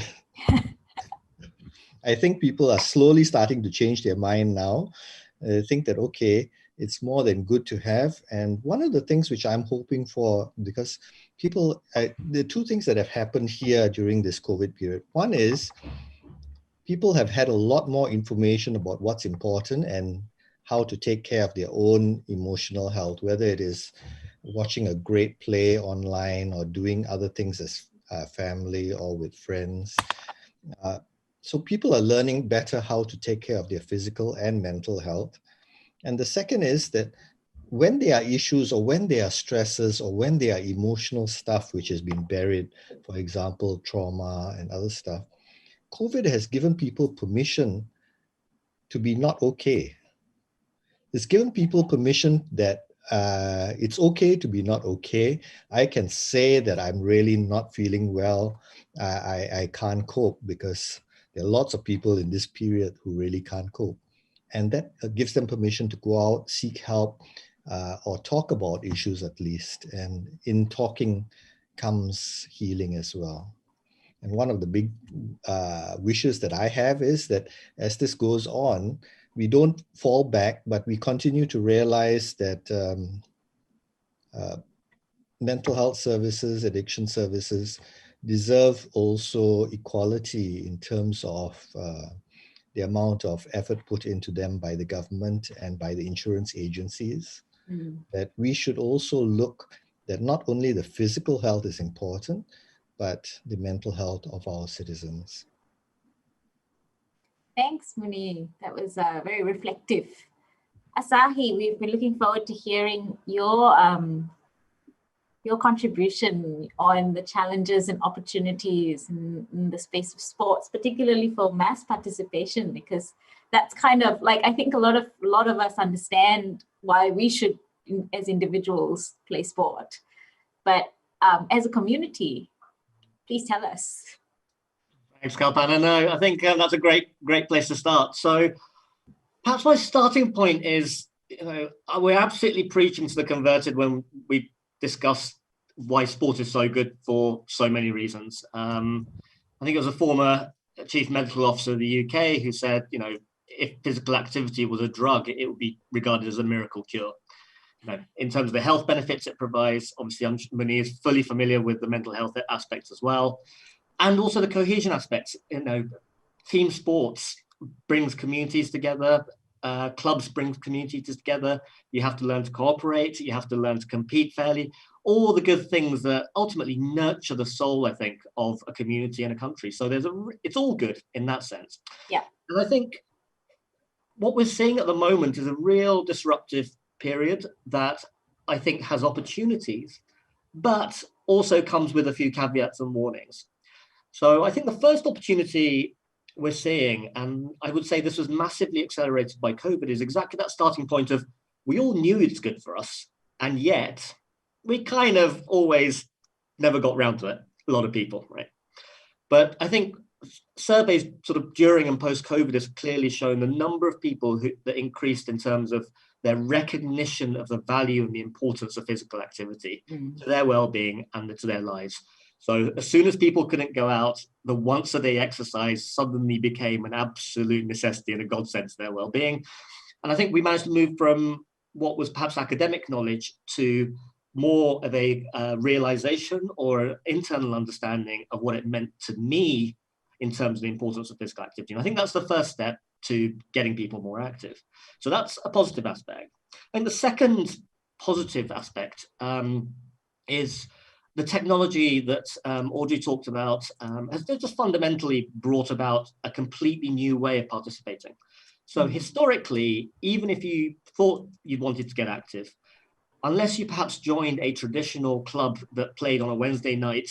I think people are slowly starting to change their mind now. They think that, okay, it's more than good to have. And one of the things which I'm hoping for, because people, the two things that have happened here during this COVID period. One is people have had a lot more information about what's important and how to take care of their own emotional health, whether it is watching a great play online or doing other things as family or with friends. So people are learning better how to take care of their physical and mental health. And the second is that when there are issues or when there are stresses or when there are emotional stuff which has been buried, for example, trauma and other stuff, COVID has given people permission to be not okay. It's given people permission that it's okay to be not okay. I can say that I'm really not feeling well. I can't cope because there are lots of people in this period who really can't cope. And that gives them permission to go out, seek help, or talk about issues at least. And in talking comes healing as well. And one of the big wishes that I have is that as this goes on, we don't fall back, but we continue to realize that mental health services, addiction services deserve also equality in terms of the amount of effort put into them by the government and by the insurance agencies. That we should also look that not only the physical health is important, but the mental health of our citizens. Thanks, Muni. That was very reflective. Asahi, we've been looking forward to hearing your contribution on the challenges and opportunities in the space of sports, particularly for mass participation, because that's kind of like, I think a lot of us understand why we should, as individuals, play sport. But as a community, please tell us. Thanks, Kalpana. No, I think that's a great place to start. So perhaps my starting point is, we're absolutely preaching to the converted when we discuss why sport is so good for so many reasons. I think it was a former chief medical officer of the UK who said, if physical activity was a drug, it would be regarded as a miracle cure. In terms of the health benefits it provides, obviously Muni is fully familiar with the mental health aspects as well. And also the cohesion aspects. Team sports brings communities together. Clubs bring communities together. You have to learn to cooperate. You have to learn to compete fairly. All the good things that ultimately nurture the soul, I think, of a community and a country. So it's all good in that sense. Yeah. And I think what we're seeing at the moment is a real disruptive period that I think has opportunities, but also comes with a few caveats and warnings. So I think the first opportunity we're seeing, and I would say this was massively accelerated by COVID, is exactly that starting point of we all knew it's good for us, and yet we kind of always never got round to it, a lot of people, right? But I think surveys sort of during and post-COVID has clearly shown the number of people that increased in terms of their recognition of the value and the importance of physical activity to their well-being and to their lives. So as soon as people couldn't go out, the once-a-day exercise suddenly became an absolute necessity and a godsend to their well-being. And I think we managed to move from what was perhaps academic knowledge to more of a realization or internal understanding of what it meant to me in terms of the importance of physical activity. And I think that's the first step to getting people more active. So that's a positive aspect. And the second positive aspect is the technology that Audrey talked about has just fundamentally brought about a completely new way of participating. So historically, even if you thought you wanted to get active, unless you perhaps joined a traditional club that played on a Wednesday night,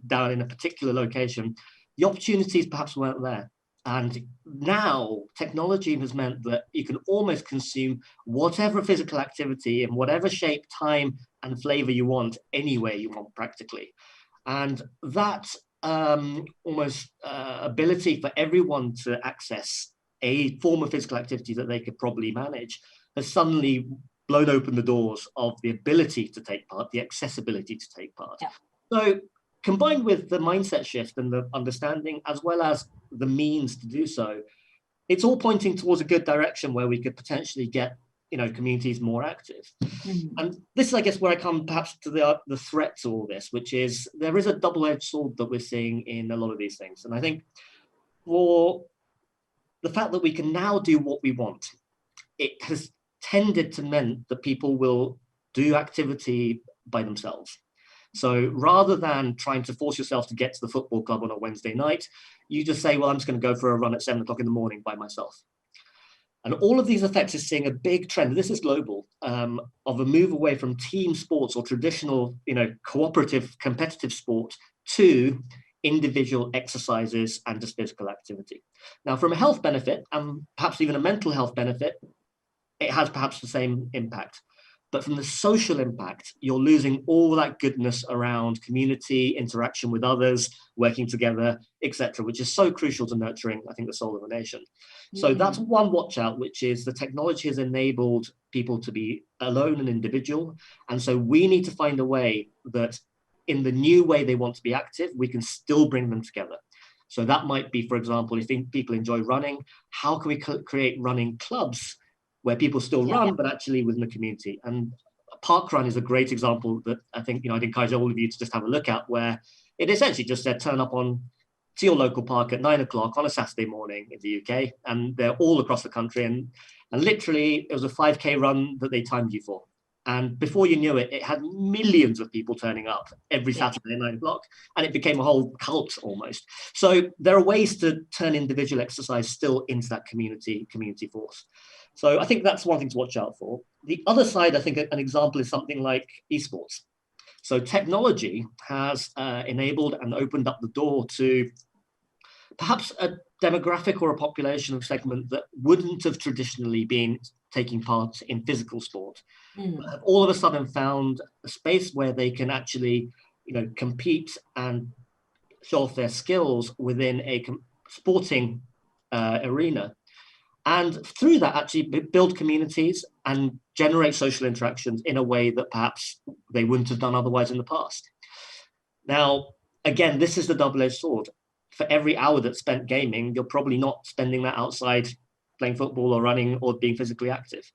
down in a particular location, the opportunities perhaps weren't there. And now technology has meant that you can almost consume whatever physical activity in whatever shape, time, and flavor you want, anywhere you want practically. And that ability for everyone to access a form of physical activity that they could probably manage has suddenly blown open the doors of the ability to take part, the accessibility to take part. Yeah. So combined with the mindset shift and the understanding, as well as the means to do so, it's all pointing towards a good direction where we could potentially get, communities more active. And this is, I guess, where I come perhaps to the threat to all this, which is there is a double-edged sword that we're seeing in a lot of these things. And I think for the fact that we can now do what we want, it has tended to mean that people will do activity by themselves. So rather than trying to force yourself to get to the football club on a Wednesday night, you just say, well, I'm just going to go for a run at 7 o'clock in the morning by myself. And all of these effects is seeing a big trend, this is global, of a move away from team sports or traditional, cooperative, competitive sport to individual exercises and just physical activity. Now, from a health benefit, and perhaps even a mental health benefit, it has perhaps the same impact. But from the social impact, you're losing all that goodness around community, interaction with others, working together, etc., which is so crucial to nurturing, I think, the soul of a nation. So that's one watch out, which is the technology has enabled people to be alone and individual. And so we need to find a way that in the new way they want to be active, we can still bring them together. So that might be, for example, if people enjoy running, how can we create running clubs where people still run, but actually within the community? And park run is a great example that I think, I'd encourage all of you to just have a look at, where it essentially just said, turn up to your local park at 9 o'clock on a Saturday morning in the UK, and they're all across the country. And literally, it was a 5K run that they timed you for. And before you knew it, it had millions of people turning up every Saturday at 9 o'clock, and it became a whole cult almost. So there are ways to turn individual exercise still into that community force. So I think that's one thing to watch out for. The other side, I think an example is something like esports. So technology has enabled and opened up the door to perhaps a demographic or a population of segment that wouldn't have traditionally been taking part in physical sport, but have all of a sudden found a space where they can actually, compete and show off their skills within a sporting arena. And through that, actually build communities and generate social interactions in a way that perhaps they wouldn't have done otherwise in the past. Now, again, this is the double-edged sword. For every hour that's spent gaming, you're probably not spending that outside playing football or running or being physically active.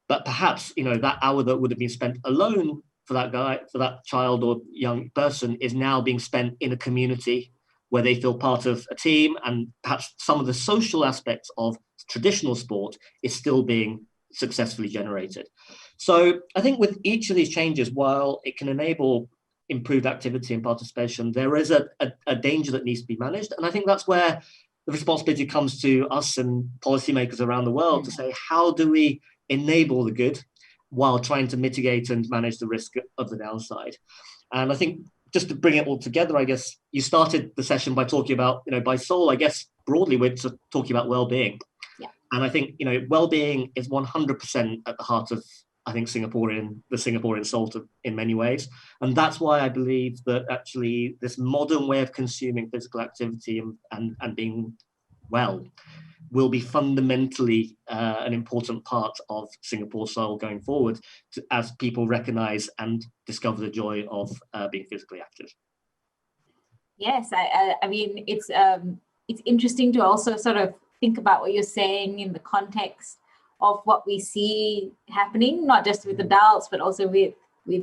But perhaps, that hour that would have been spent alone for that child or young person is now being spent in a community where they feel part of a team, and perhaps some of the social aspects of traditional sport is still being successfully generated. So I think with each of these changes, while it can enable improved activity and participation, there is a danger that needs to be managed. And I think that's where the responsibility comes to us and policymakers around the world to say, how do we enable the good while trying to mitigate and manage the risk of the downside? And I think just to bring it all together, I guess you started the session by talking about, by soul, I guess broadly we're talking about well-being. Yeah. And I think, well-being is 100% at the heart of, I think, the Singaporean soul in many ways. And that's why I believe that actually this modern way of consuming physical activity and being well will be fundamentally an important part of Singapore's soul going forward, as people recognize and discover the joy of being physically active. Yes, I mean, it's interesting to also sort of think about what you're saying in the context of what we see happening, not just with adults, but also with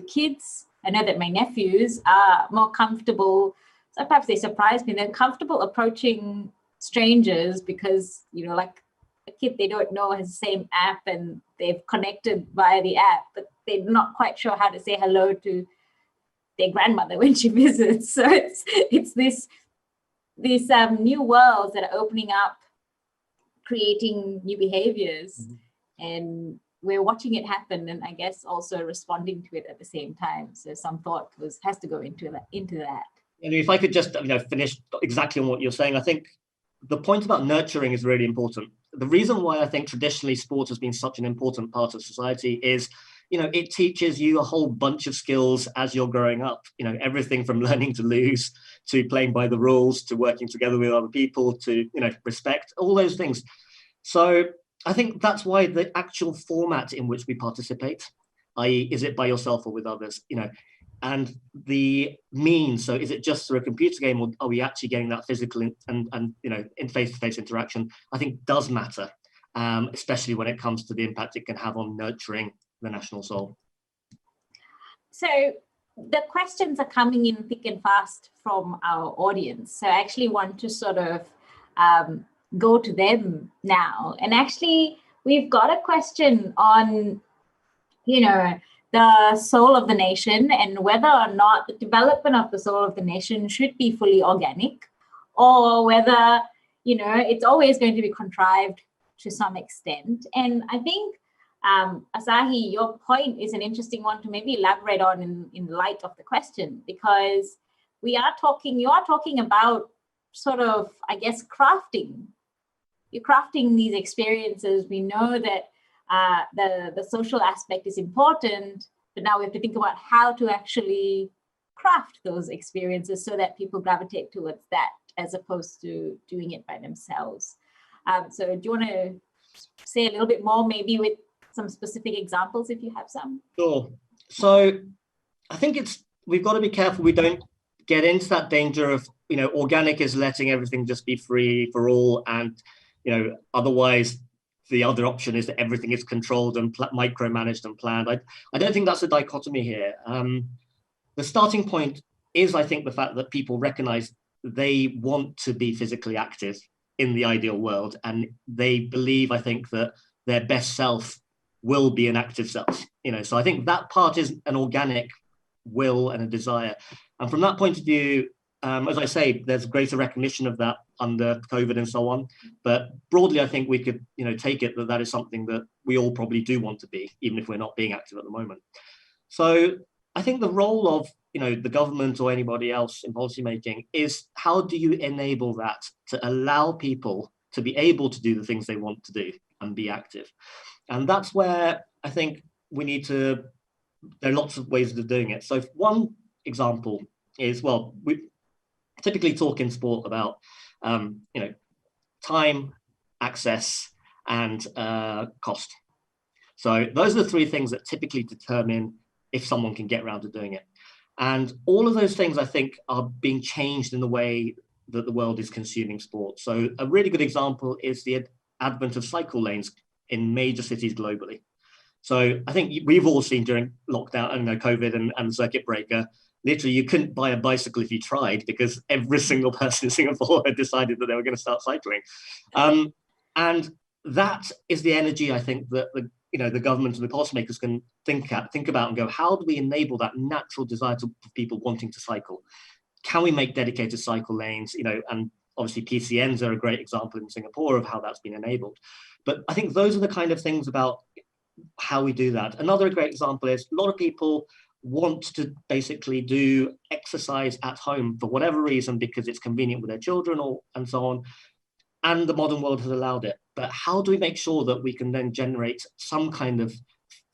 kids. I know that my nephews are more comfortable. Sometimes they surprise me. They're comfortable approaching strangers because, like a kid they don't know has the same app and they've connected via the app, but they're not quite sure how to say hello to their grandmother when she visits. So it's these new worlds that are opening up, creating new behaviors, and we're watching it happen, and I guess also responding to it at the same time. So some thought has to go into that. And if I could just finish exactly on what you're saying, I think the point about nurturing is really important. The reason why I think traditionally sport has been such an important part of society is, it teaches you a whole bunch of skills as you're growing up, everything from learning to lose, to playing by the rules, to working together with other people, to, respect, all those things. So I think that's why the actual format in which we participate, i.e., is it by yourself or with others, and the means. So is it just through a computer game, or are we actually getting that physical and in face-to-face interaction? I think does matter, especially when it comes to the impact it can have on nurturing the national soul. So the questions are coming in thick and fast from our audience. So I actually want to sort of go to them now. And actually, we've got a question on, the soul of the nation and whether or not the development of the soul of the nation should be fully organic, or whether, it's always going to be contrived to some extent. And I think, Asahi, your point is an interesting one to maybe elaborate on in light of the question, because you are talking about sort of, I guess, crafting. You're crafting these experiences. We know that the social aspect is important, but now we have to think about how to actually craft those experiences so that people gravitate towards that as opposed to doing it by themselves. So do you want to say a little bit more, maybe with some specific examples if you have some? Sure. So I think it's we've got to be careful we don't get into that danger of, organic is letting everything just be free for all, and otherwise the other option is that everything is controlled and micromanaged and planned. I don't think that's a dichotomy here. The starting point is, I think, the fact that people recognize they want to be physically active in the ideal world, and they believe, I think, that their best self will be an active self. So I think that part is an organic will and a desire. And from that point of view, as I say, there's greater recognition of that under COVID and so on. But broadly, I think we could, take it that is something that we all probably do want to be, even if we're not being active at the moment. So I think the role of, the government or anybody else in policymaking is, how do you enable that to allow people to be able to do the things they want to do and be active? And that's where I think we need to, there are lots of ways of doing it. So one example is, well, we typically talk in sport about, time, access, and cost. So those are the three things that typically determine if someone can get around to doing it. And all of those things, I think, are being changed in the way that the world is consuming sport. So a really good example is the advent of cycle lanes in major cities globally. So I think we've all seen during lockdown, COVID and the circuit breaker, literally you couldn't buy a bicycle if you tried, because every single person in Singapore had decided that they were going to start cycling. And that is the energy, I think, that the government and the policymakers can think about and go, how do we enable that natural desire for people wanting to cycle? Can we make dedicated cycle lanes? And obviously PCNs are a great example in Singapore of how that's been enabled. But I think those are the kind of things about how we do that. Another great example is a lot of people want to basically do exercise at home for whatever reason, because it's convenient with their children and so on. And the modern world has allowed it. But how do we make sure that we can then generate some kind of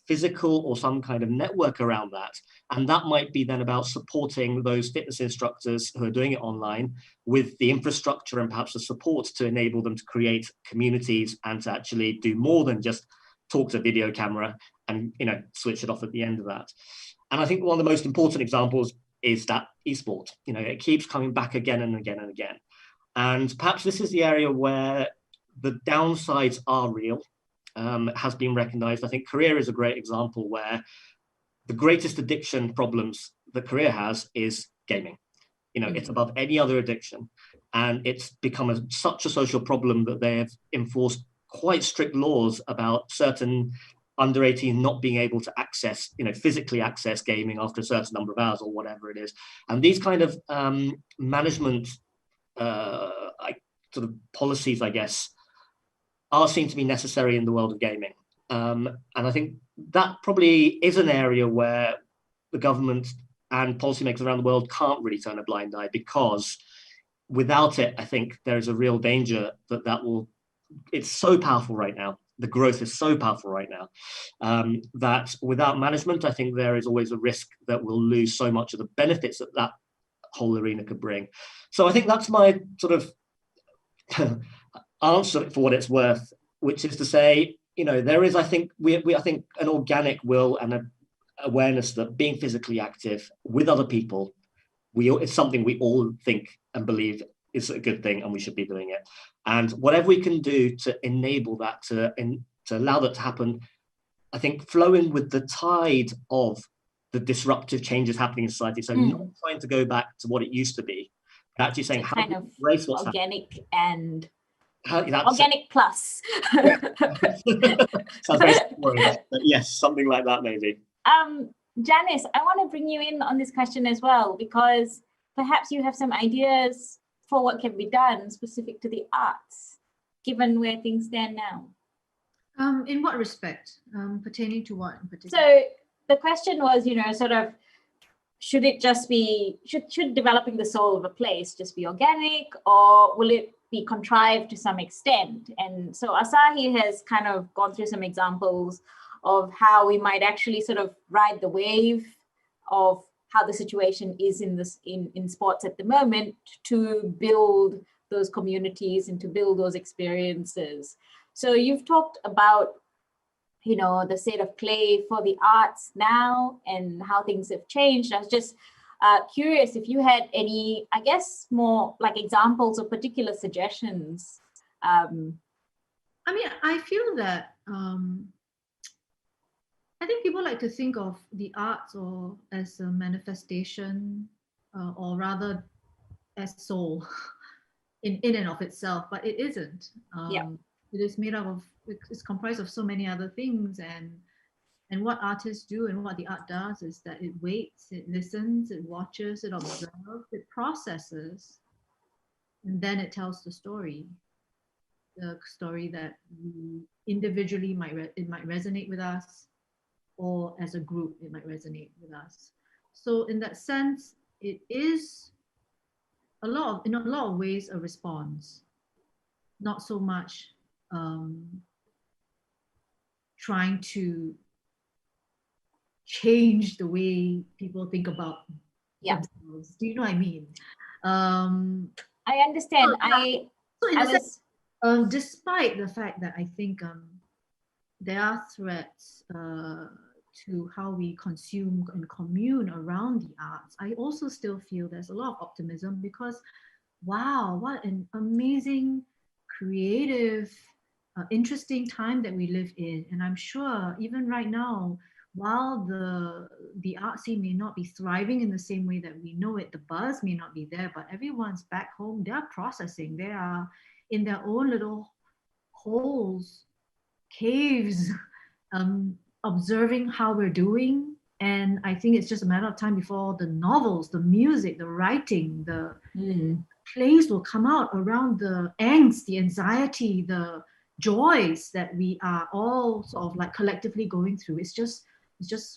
physical or some kind of network around that? And that might be then about supporting those fitness instructors who are doing it online with the infrastructure and perhaps the support to enable them to create communities and to actually do more than just talk to a video camera and switch it off at the end of that. And I think one of the most important examples is that esport. It keeps coming back again and again and again. And perhaps this is the area where the downsides are real. It has been recognized. I think Korea is a great example where the greatest addiction problems that Korea has is gaming. It's above any other addiction. And it's become such a social problem that they have enforced quite strict laws about certain under 18 not being able to access, physically access gaming after a certain number of hours or whatever it is. And these kind of management sort of policies, I guess, are seen to be necessary in the world of gaming. And I think that probably is an area where the government and policymakers around the world can't really turn a blind eye, because without it, I think there is a real danger that it's so powerful right now. The growth is so powerful right now that without management, I think there is always a risk that we'll lose so much of the benefits that whole arena could bring. So I think that's my sort of answer for what it's worth, which is to say, there is, I think, I think an organic will and an awareness that being physically active with other people, it's something we all think and believe is a good thing, and we should be doing it. And whatever we can do to enable that, to allow that to happen, I think flowing with the tide of the disruptive changes happening in society. So not trying to go back to what it used to be, but actually saying how to embrace what's organic happening. And organic plus. Sounds very boring, but yes, something like that maybe. Janice, I want to bring you in on this question as well, because perhaps you have some ideas for what can be done specific to the arts, given where things stand now. In what respect? Pertaining to what in particular? So the question was, sort of, should it just be, should developing the soul of a place just be organic, or will it be contrived to some extent? And so Asahi has kind of gone through some examples of how we might actually sort of ride the wave of how the situation is in sports at the moment to build those communities and to build those experiences. So you've talked about, the state of play for the arts now and how things have changed. I was just Curious if you had any, I guess, more like examples or particular suggestions. I mean, I feel that I think people like to think of the arts or as a manifestation, or rather as soul in and of itself, but it isn't. It is made up of, it's comprised of so many other things, and what artists do and what the art does is that it waits, it listens, it watches, it observes, it processes, and then it tells the story that we individually it might resonate with us, or as a group it might resonate with us. So in that sense, it is in a lot of ways a response, not so much trying to change the way people think about themselves. Do you know what I mean? I understand. Despite the fact that I think there are threats to how we consume and commune around the arts, I also still feel there's a lot of optimism, because wow, what an amazing, creative, interesting time that we live in. And I'm sure even right now, while the art scene may not be thriving in the same way that we know it, the buzz may not be there, but everyone's back home, they're processing, they are in their own little holes, caves, observing how we're doing. And I think it's just a matter of time before the novels, the music, the writing, the plays will come out around the angst, the anxiety, the joys that we are all sort of like collectively going through. It's just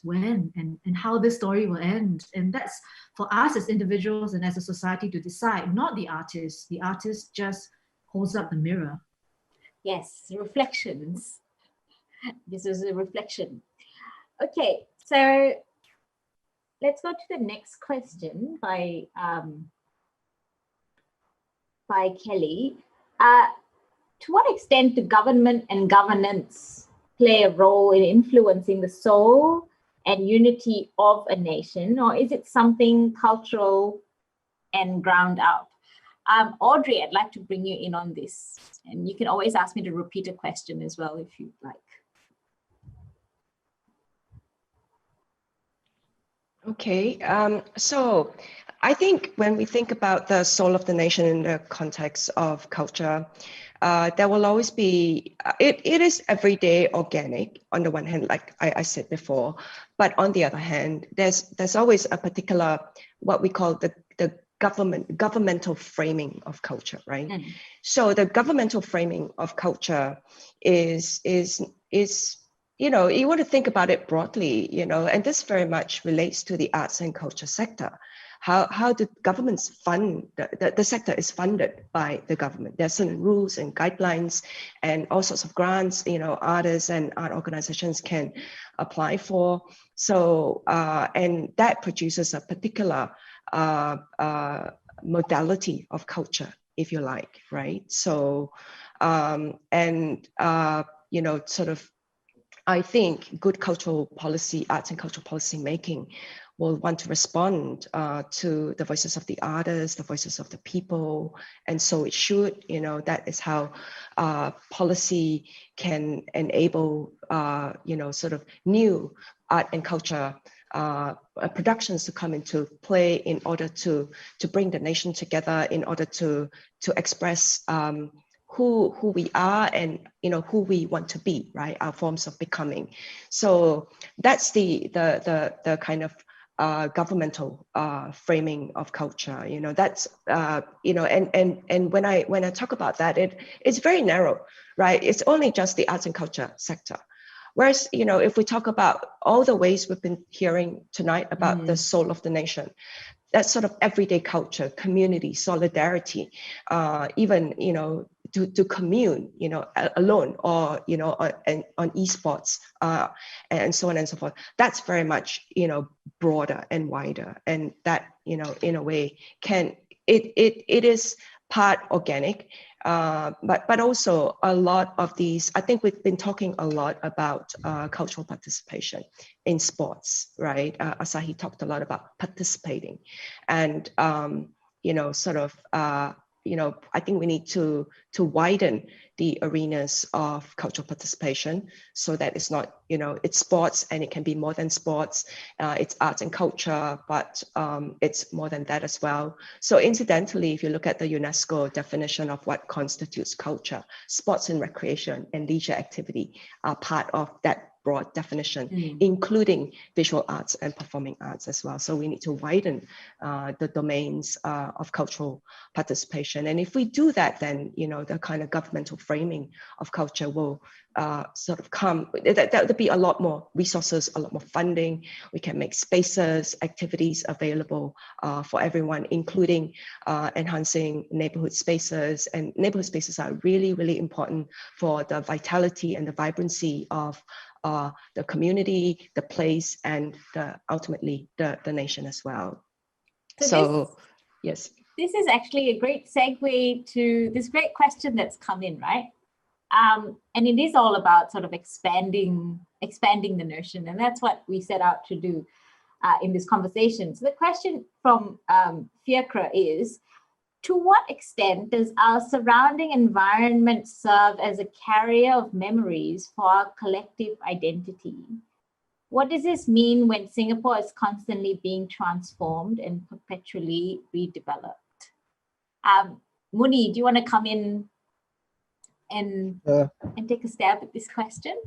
when and how this story will end. And that's for us as individuals and as a society to decide, not the artist. The artist just holds up the mirror. Yes, reflections. This is a reflection. Okay, so let's go to the next question by Kelly. To what extent do government and governance play a role in influencing the soul and unity of a nation, or is it something cultural and ground out? Audrey, I'd like to bring you in on this, and you can always ask me to repeat a question as well if you'd like. Okay, so I think when we think about the soul of the nation in the context of culture, there will always be, it is everyday organic on the one hand, like I said before, but on the other hand, there's always a particular, what we call the governmental framing of culture, right? So the governmental framing of culture is you know, you want to think about it broadly, you know, and this very much relates to the arts and culture sector. How do governments fund, the sector is funded by the government. There are certain rules and guidelines and all sorts of grants, you know, artists and art organizations can apply for. So, and that produces a particular modality of culture, if you like, right? So, you know, sort of, I think good cultural policy, arts and cultural policy making will want to respond to the voices of the artists, the voices of the people. And so it should, you know, that is how policy can enable, you know, sort of new art and culture productions to come into play in order to bring the nation together, in order to express who we are and, you know, who we want to be, right? Our forms of becoming. So that's the kind of governmental framing of culture. You know, that's you know, and when I talk about that, it's very narrow, right? It's only just the arts and culture sector. Whereas, you know, if we talk about all the ways we've been hearing tonight about the soul of the nation, that's sort of everyday culture, community, solidarity, even, you know, to commune, you know, alone, or, you know, on esports, and so on and so forth. That's very much, you know, broader and wider. And that, you know, in a way it is part organic, But also a lot of these, I think we've been talking a lot about cultural participation in sports, right? Asahi talked a lot about participating, and I think we need to widen the arenas of cultural participation so that it's not, it's sports and it can be more than sports. It's arts and culture, but it's more than that as well. So incidentally, if you look at the UNESCO definition of what constitutes culture, sports and recreation and leisure activity are part of that broad definition, including visual arts and performing arts as well. So we need to widen the domains of cultural participation. And if we do that, then, the kind of governmental framing of culture will sort of come. That would be a lot more resources, a lot more funding. We can make spaces, activities available for everyone, including enhancing neighborhood spaces. And neighborhood spaces are really, really important for the vitality and the vibrancy of the community, the place, and ultimately the nation as well. So yes. This is actually a great segue to this great question that's come in, right? And it is all about sort of expanding the notion, and that's what we set out to do in this conversation. So the question from Fiacre is, to what extent does our surrounding environment serve as a carrier of memories for our collective identity? What does this mean when Singapore is constantly being transformed and perpetually redeveloped? Muni, do you want to come in and take a stab at this question?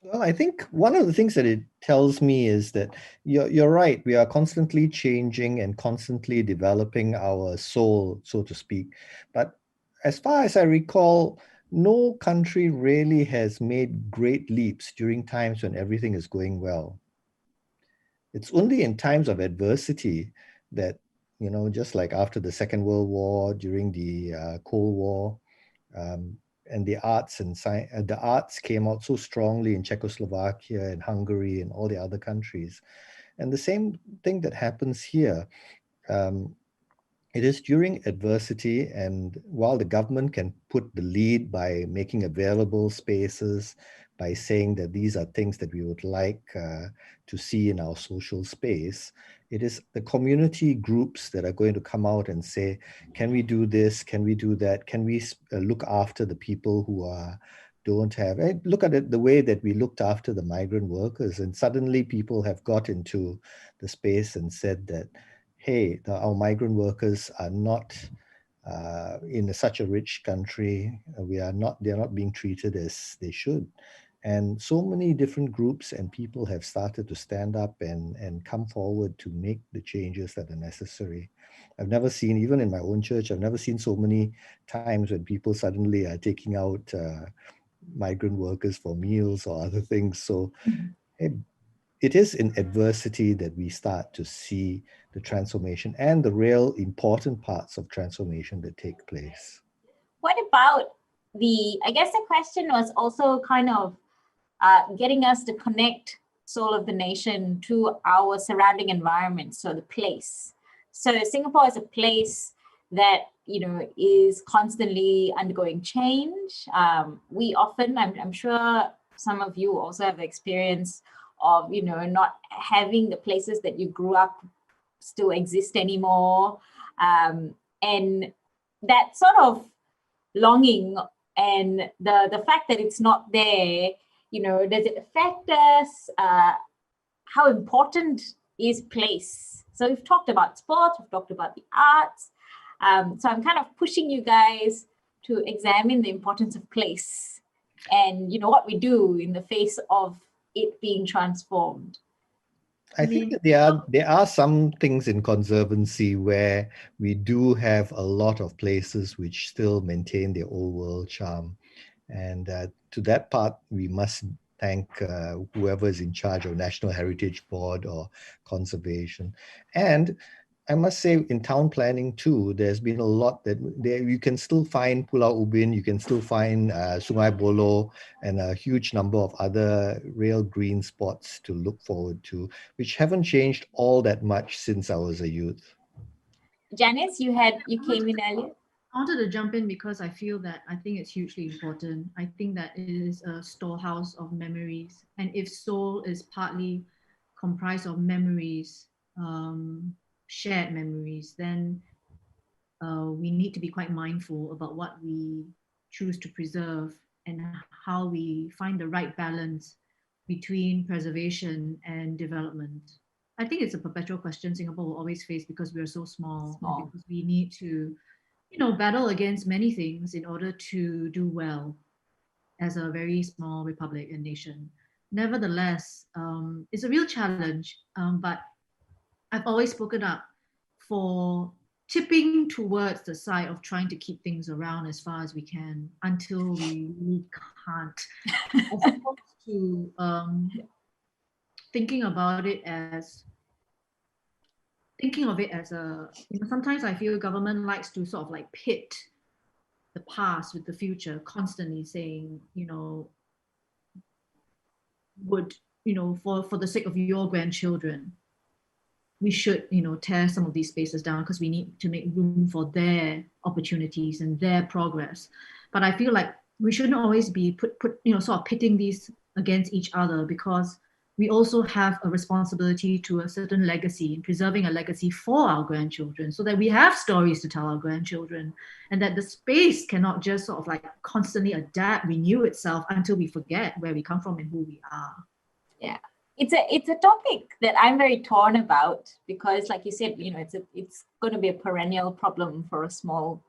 Well, I think one of the things that it tells me is that you're right. We are constantly changing and constantly developing our soul, so to speak. But as far as I recall, no country really has made great leaps during times when everything is going well. It's only in times of adversity that, just like after the Second World War, during the Cold War, and the arts and the arts came out so strongly in Czechoslovakia and Hungary and all the other countries. And the same thing that happens here, it is during adversity, and while the government can put the lead by making available spaces, by saying that these are things that we would like to see in our social space, it is the community groups that are going to come out and say, can we do this? Can we do that? Can we look after the people who don't have? Look at it the way that we looked after the migrant workers, and suddenly people have got into the space and said that, hey, our migrant workers are not in such a rich country. They're not being treated as they should. And so many different groups and people have started to stand up and come forward to make the changes that are necessary. I've never seen, even in my own church, I've never seen so many times when people suddenly are taking out migrant workers for meals or other things. So it is in adversity that we start to see the transformation and the real important parts of transformation that take place. What about I guess the question was also kind of getting us to connect soul of the nation to our surrounding environment, so the place. So Singapore is a place that, is constantly undergoing change. We often, I'm sure some of you also have the experience of, not having the places that you grew up still exist anymore. And that sort of longing and the fact that it's not there, does it affect us? How important is place? So we've talked about sports, we've talked about the arts. So I'm kind of pushing you guys to examine the importance of place and, what we do in the face of it being transformed. I think that there are some things in conservancy where we do have a lot of places which still maintain their old world charm. And to that part, we must thank whoever is in charge of National Heritage Board or conservation. And I must say, in town planning too, there's been a lot that you can still find Pulau Ubin, you can still find Sungai Buloh, and a huge number of other real green spots to look forward to, which haven't changed all that much since I was a youth. Janice, you came in earlier. I wanted to jump in because I feel that I think it's hugely important. I think that it is a storehouse of memories. And if soul is partly comprised of memories, shared memories, then we need to be quite mindful about what we choose to preserve and how we find the right balance between preservation and development. I think it's a perpetual question Singapore will always face because we are so small. Because we need to, battle against many things in order to do well as a very small republic and nation. Nevertheless, it's a real challenge, but I've always spoken up for tipping towards the side of trying to keep things around as far as we can until we really can't. As opposed to thinking of it as sometimes I feel government likes to sort of like pit the past with the future, constantly saying, for the sake of your grandchildren, we should, tear some of these spaces down because we need to make room for their opportunities and their progress. But I feel like we shouldn't always be sort of pitting these against each other, because we also have a responsibility to a certain legacy, preserving a legacy for our grandchildren, so that we have stories to tell our grandchildren, and that the space cannot just sort of like constantly adapt, renew itself until we forget where we come from and who we are. Yeah. It's a topic that I'm very torn about, because, like you said, it's going to be a perennial problem for a small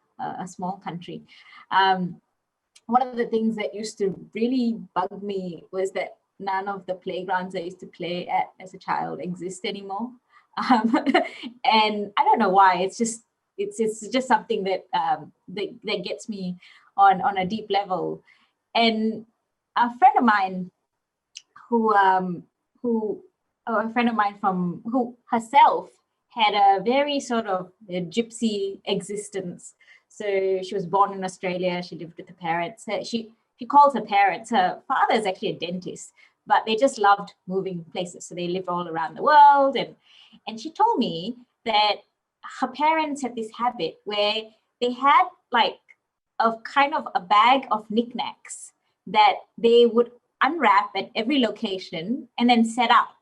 country. One of the things that used to really bug me was that none of the playgrounds I used to play at as a child exist anymore, and I don't know why. It's just something that that gets me on a deep level. And a friend of mine who herself had a very sort of a gypsy existence. So she was born in Australia. She lived with her parents. She calls her parents. Her father is actually a dentist, but they just loved moving places. So they lived all around the world. And she told me that her parents had this habit where they had like a kind of a bag of knickknacks that they would unwrap at every location and then set up.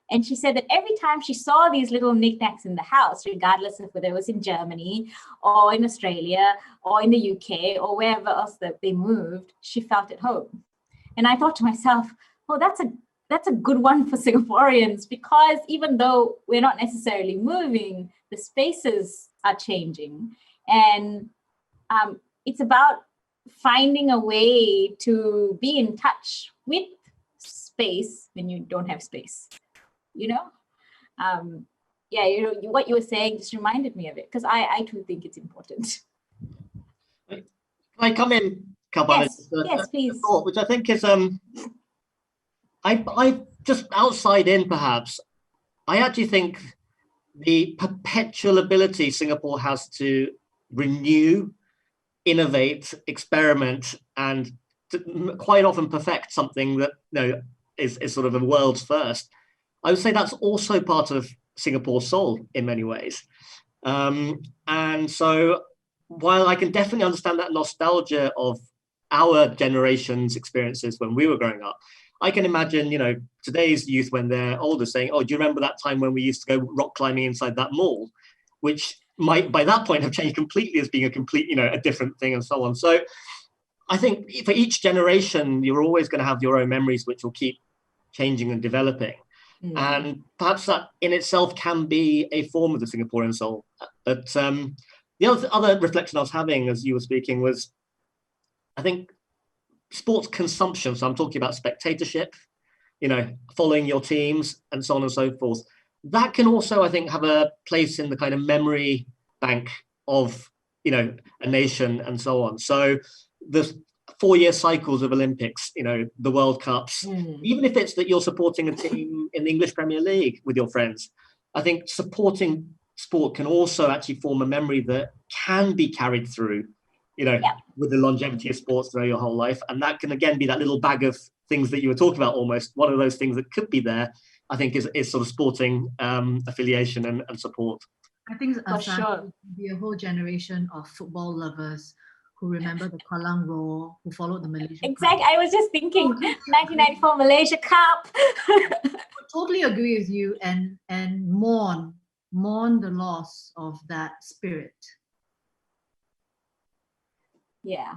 And she said that every time she saw these little knickknacks in the house, regardless of whether it was in Germany or in Australia or in the UK or wherever else that they moved, she felt at home. And I thought to myself, well, that's a good one for Singaporeans, because even though we're not necessarily moving, the spaces are changing. And it's about finding a way to be in touch with space when you don't have space. What you were saying just reminded me of it, because I too think it's important. Can I come in, Kalpana? Yes, please. Thought, which I think is I just outside in perhaps, I actually think the perpetual ability Singapore has to renew, innovate, experiment, and to quite often perfect something that is sort of a world's first. I would say that's also part of Singapore's soul in many ways. And so while I can definitely understand that nostalgia of our generation's experiences when we were growing up, I can imagine, today's youth when they're older saying, oh, do you remember that time when we used to go rock climbing inside that mall? Which might by that point have changed completely as being a different thing and so on. So I think for each generation, you're always going to have your own memories, which will keep changing and developing. Mm. And perhaps that in itself can be a form of the Singaporean soul. But the other reflection I was having as you were speaking was, I think, sports consumption. So I'm talking about spectatorship, following your teams and so on and so forth. That can also, I think, have a place in the kind of memory bank of, a nation and so on. So the 4-year cycles of Olympics, the World Cups, even if it's that you're supporting a team in the English Premier League with your friends, I think supporting sport can also actually form a memory that can be carried through, with the longevity of sports throughout your whole life. And that can, again, be that little bag of things that you were talking about almost. One of those things that could be there, I think, is sort of sporting affiliation and support. I think For sure. there'll be a whole generation of football lovers who remember the Kallang Roar, who followed the Malaysian Exactly. I was just thinking 1994 Malaysia Cup. I totally agree with you, and mourn the loss of that spirit. Yeah.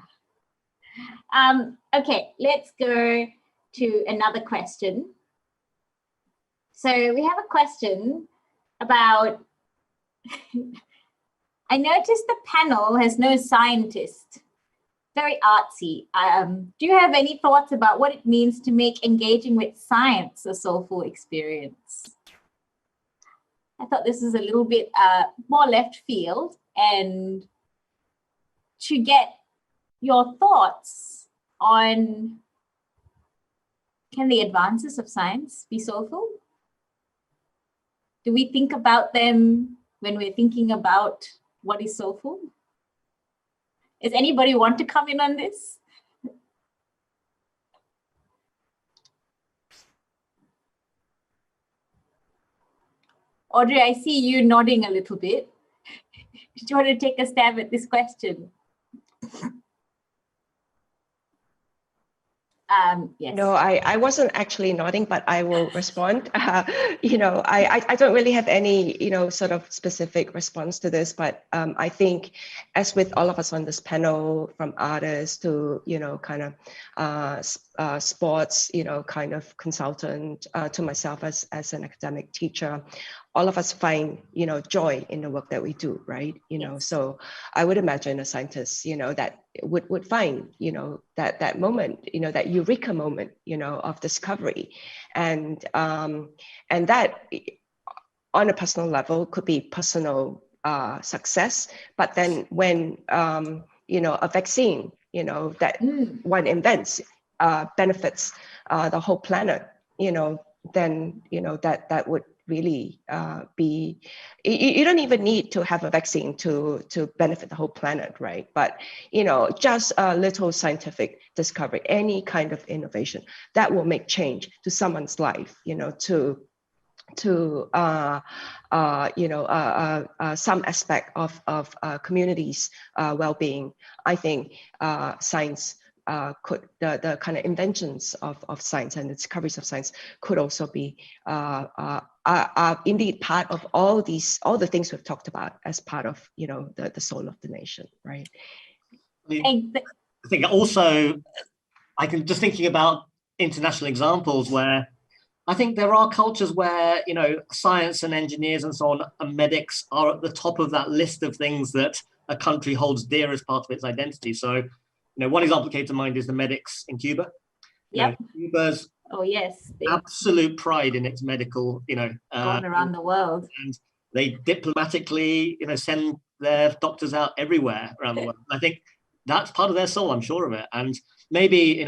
Okay, let's go to another question. So we have a question about, I noticed the panel has no scientist, very artsy. Do you have any thoughts about what it means to make engaging with science a soulful experience? I thought this is a little bit more left field, and to get your thoughts on, can the advances of science be soulful? Do we think about them when we're thinking about what is soulful? Does anybody want to come in on this? Audrey, I see you nodding a little bit. Do you want to take a stab at this question? Yes. No, I wasn't actually nodding, but I will respond. I don't really have any, sort of specific response to this, but I think as with all of us on this panel, from artists to, kind of sports, kind of consultant, to myself as an academic teacher, all of us find, joy in the work that we do, right? Yes. So I would imagine a scientist, that would find, that moment, that eureka moment, of discovery, and that on a personal level could be personal success. But then when a vaccine, that one invents benefits the whole planet, then that would really be, you don't even need to have a vaccine to benefit the whole planet, right? But just a little scientific discovery, any kind of innovation that will make change to someone's life, to some aspect of communities' well-being. I think science could, the kind of inventions of science and the discoveries of science could also be are indeed part of all the things we've talked about as part of the soul of the nation, right? I think also I can just thinking about international examples where I think there are cultures where science and engineers and so on and medics are at the top of that list of things that a country holds dear as part of its identity. So one example came to mind is the medics in Cuba. Yep. Cuba's absolute pride in its medical, gone around the world, and they diplomatically, send their doctors out everywhere around the world. I think that's part of their soul. I'm sure of it. And maybe,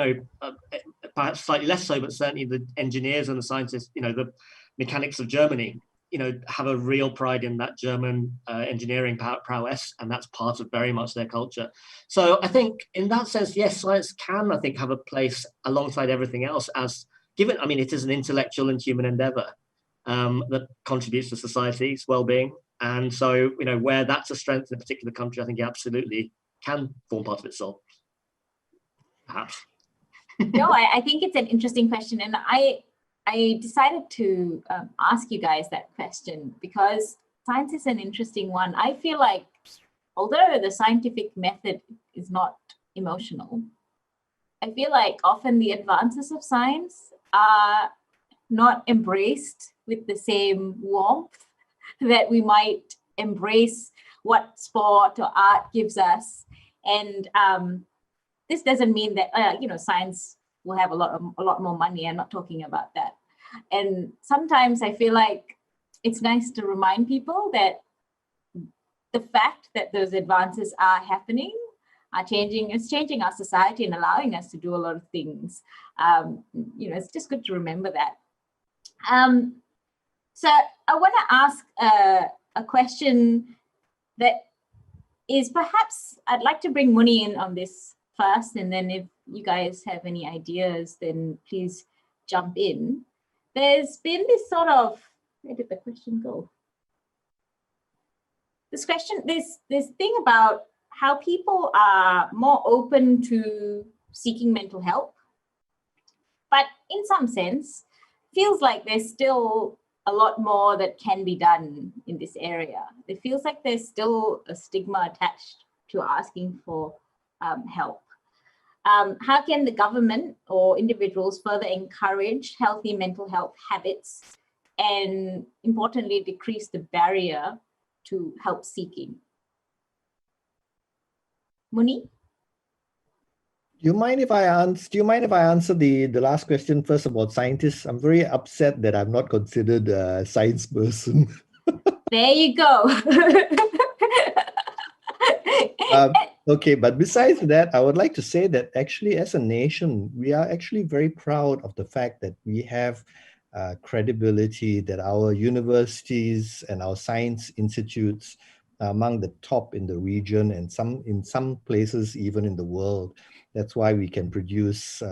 perhaps slightly less so, but certainly the engineers and the scientists, the mechanics of Germany, have a real pride in that German engineering prowess, and that's part of very much their culture. So I think in that sense, yes, science can, I think, have a place alongside everything else as given, it is an intellectual and human endeavor that contributes to society's well-being. And so, where that's a strength in a particular country, I think it absolutely can form part of its soul, perhaps. No, I think it's an interesting question. And I decided to ask you guys that question because science is an interesting one. I feel like although the scientific method is not emotional, I feel like often the advances of science are not embraced with the same warmth that we might embrace what sport or art gives us. And this doesn't mean that, science will have a lot more money. I'm not talking about that. And sometimes I feel like it's nice to remind people that the fact that those advances are happening, it's changing our society and allowing us to do a lot of things. It's just good to remember that. So I want to ask a question that is perhaps, I'd like to bring Muni in on this first, and then if you guys have any ideas, then please jump in. There's been this sort of, where did the question go? this question, this thing about how people are more open to seeking mental help, but in some sense, feels like there's still a lot more that can be done in this area. It feels like there's still a stigma attached to asking for help. How can the government or individuals further encourage healthy mental health habits and, importantly, decrease the barrier to help seeking? Muni? Do you mind if I answer the last question first about scientists? I'm very upset that I'm not considered a science person. There you go. Okay, but besides that, I would like to say that actually as a nation, we are actually very proud of the fact that we have credibility, that our universities and our science institutes are among the top in the region and in some places even in the world. That's why we can produce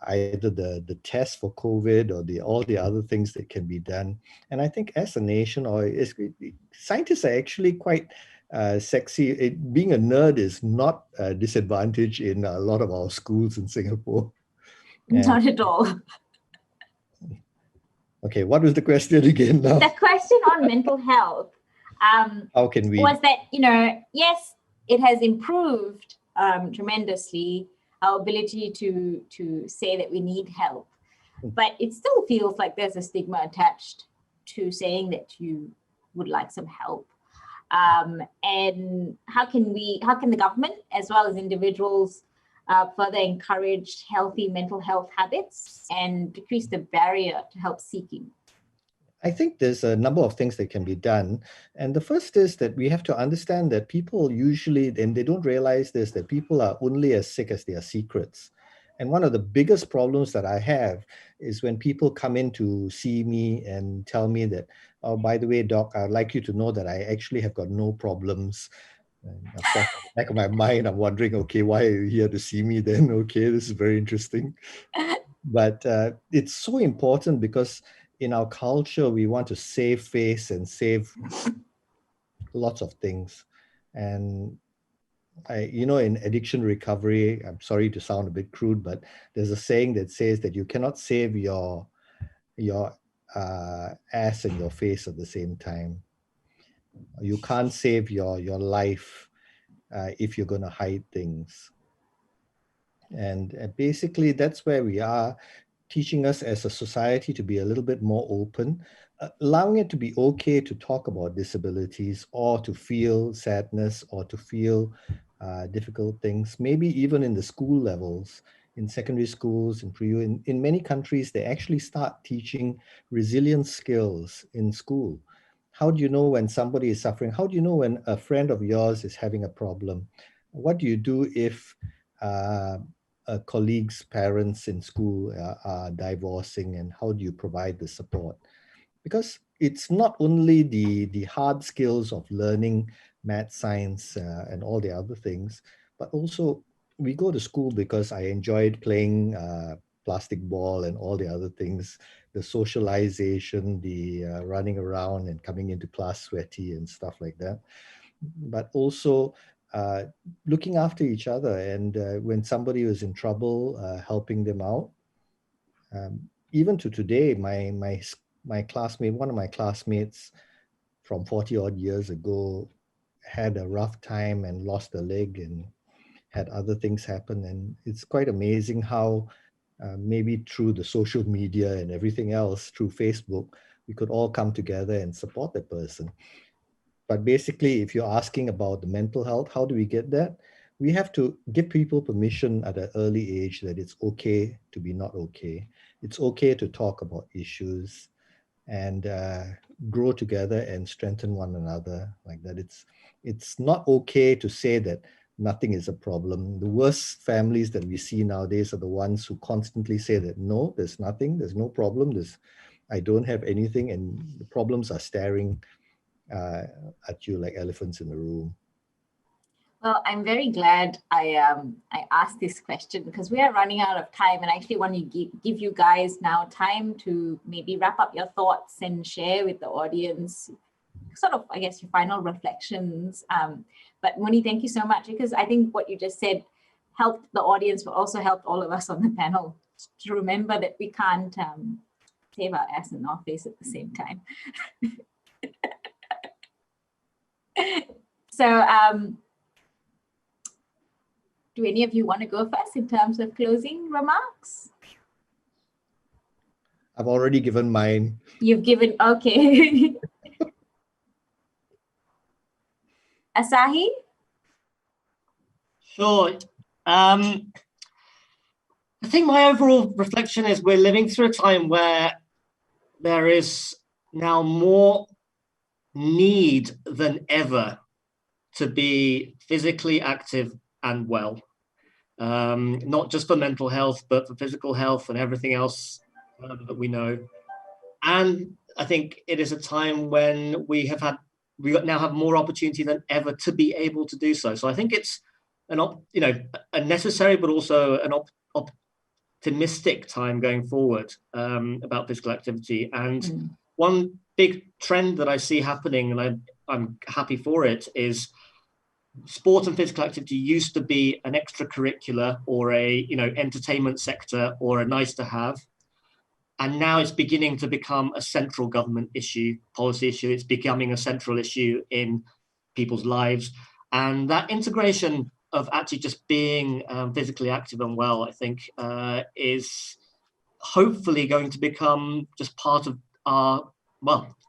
either the test for COVID or all the other things that can be done. And I think as a nation, scientists are actually quite sexy. Being a nerd is not a disadvantage in a lot of our schools in Singapore. Not at all. Okay, what was the question again now? The question on mental health how can we was that, yes, it has improved tremendously, our ability to say that we need help, but it still feels like there's a stigma attached to saying that you would like some help. And how can the government as well as individuals further encourage healthy mental health habits and decrease the barrier to help seeking? I think there's a number of things that can be done. And the first is that we have to understand that people usually, and they don't realize this, that people are only as sick as their secrets. And one of the biggest problems that I have is when people come in to see me and tell me that, oh, by the way, doc, I'd like you to know that I actually have got no problems. And of course, in the back of my mind, I'm wondering, okay, why are you here to see me then? Okay, this is very interesting. But it's so important because in our culture, we want to save face and save lots of things. And in addiction recovery, I'm sorry to sound a bit crude, but there's a saying that says that you cannot save your ass and your face at the same time. You can't save your life if you're going to hide things. And basically, that's where we are, teaching us as a society to be a little bit more open, allowing it to be okay to talk about disabilities or to feel sadness or to feel difficult things, maybe even in the school levels, in secondary schools, in many countries, they actually start teaching resilience skills in school. How do you know when somebody is suffering? How do you know when a friend of yours is having a problem? What do you do if colleagues' parents in school are divorcing, and how do you provide the support? Because it's not only the hard skills of learning math, science, and all the other things, but also we go to school because I enjoyed playing plastic ball and all the other things, the socialization, the running around and coming into class sweaty and stuff like that. But also looking after each other, and when somebody was in trouble, helping them out. Even to today, my classmate, one of my classmates from 40 odd years ago, had a rough time and lost a leg and had other things happen. And it's quite amazing how maybe through the social media and everything else, through Facebook, we could all come together and support that person. But basically, if you're asking about the mental health, how do we get that? We have to give people permission at an early age that it's okay to be not okay. It's okay to talk about issues and grow together and strengthen one another like that. It's not okay to say that nothing is a problem. The worst families that we see nowadays are the ones who constantly say that, no, there's nothing, there's no problem, I don't have anything, and the problems are staring at you like elephants in the room. Well, I'm very glad I asked this question because we are running out of time, and I actually want to give you guys now time to maybe wrap up your thoughts and share with the audience sort of, I guess, your final reflections. But Muni, thank you so much, because I think what you just said helped the audience, but also helped all of us on the panel to remember that we can't save our ass and our face at the same time. So do any of you want to go first in terms of closing remarks? I've already given mine. You've given, okay. Asahi? Sure. I think my overall reflection is we're living through a time where there is now more need than ever to be physically active and well, not just for mental health, but for physical health and everything else that we know. And I think it is a time when we now have more opportunity than ever to be able to do so. So I think it's a necessary, but also an optimistic time going forward about physical activity. And one big trend that I see happening, and I'm happy for it, is sport and physical activity used to be an extracurricular or a entertainment sector or a nice to have. And now it's beginning to become a central government issue, policy issue. It's becoming a central issue in people's lives. And that integration of actually just being physically active and well, I think, is hopefully going to become just part of our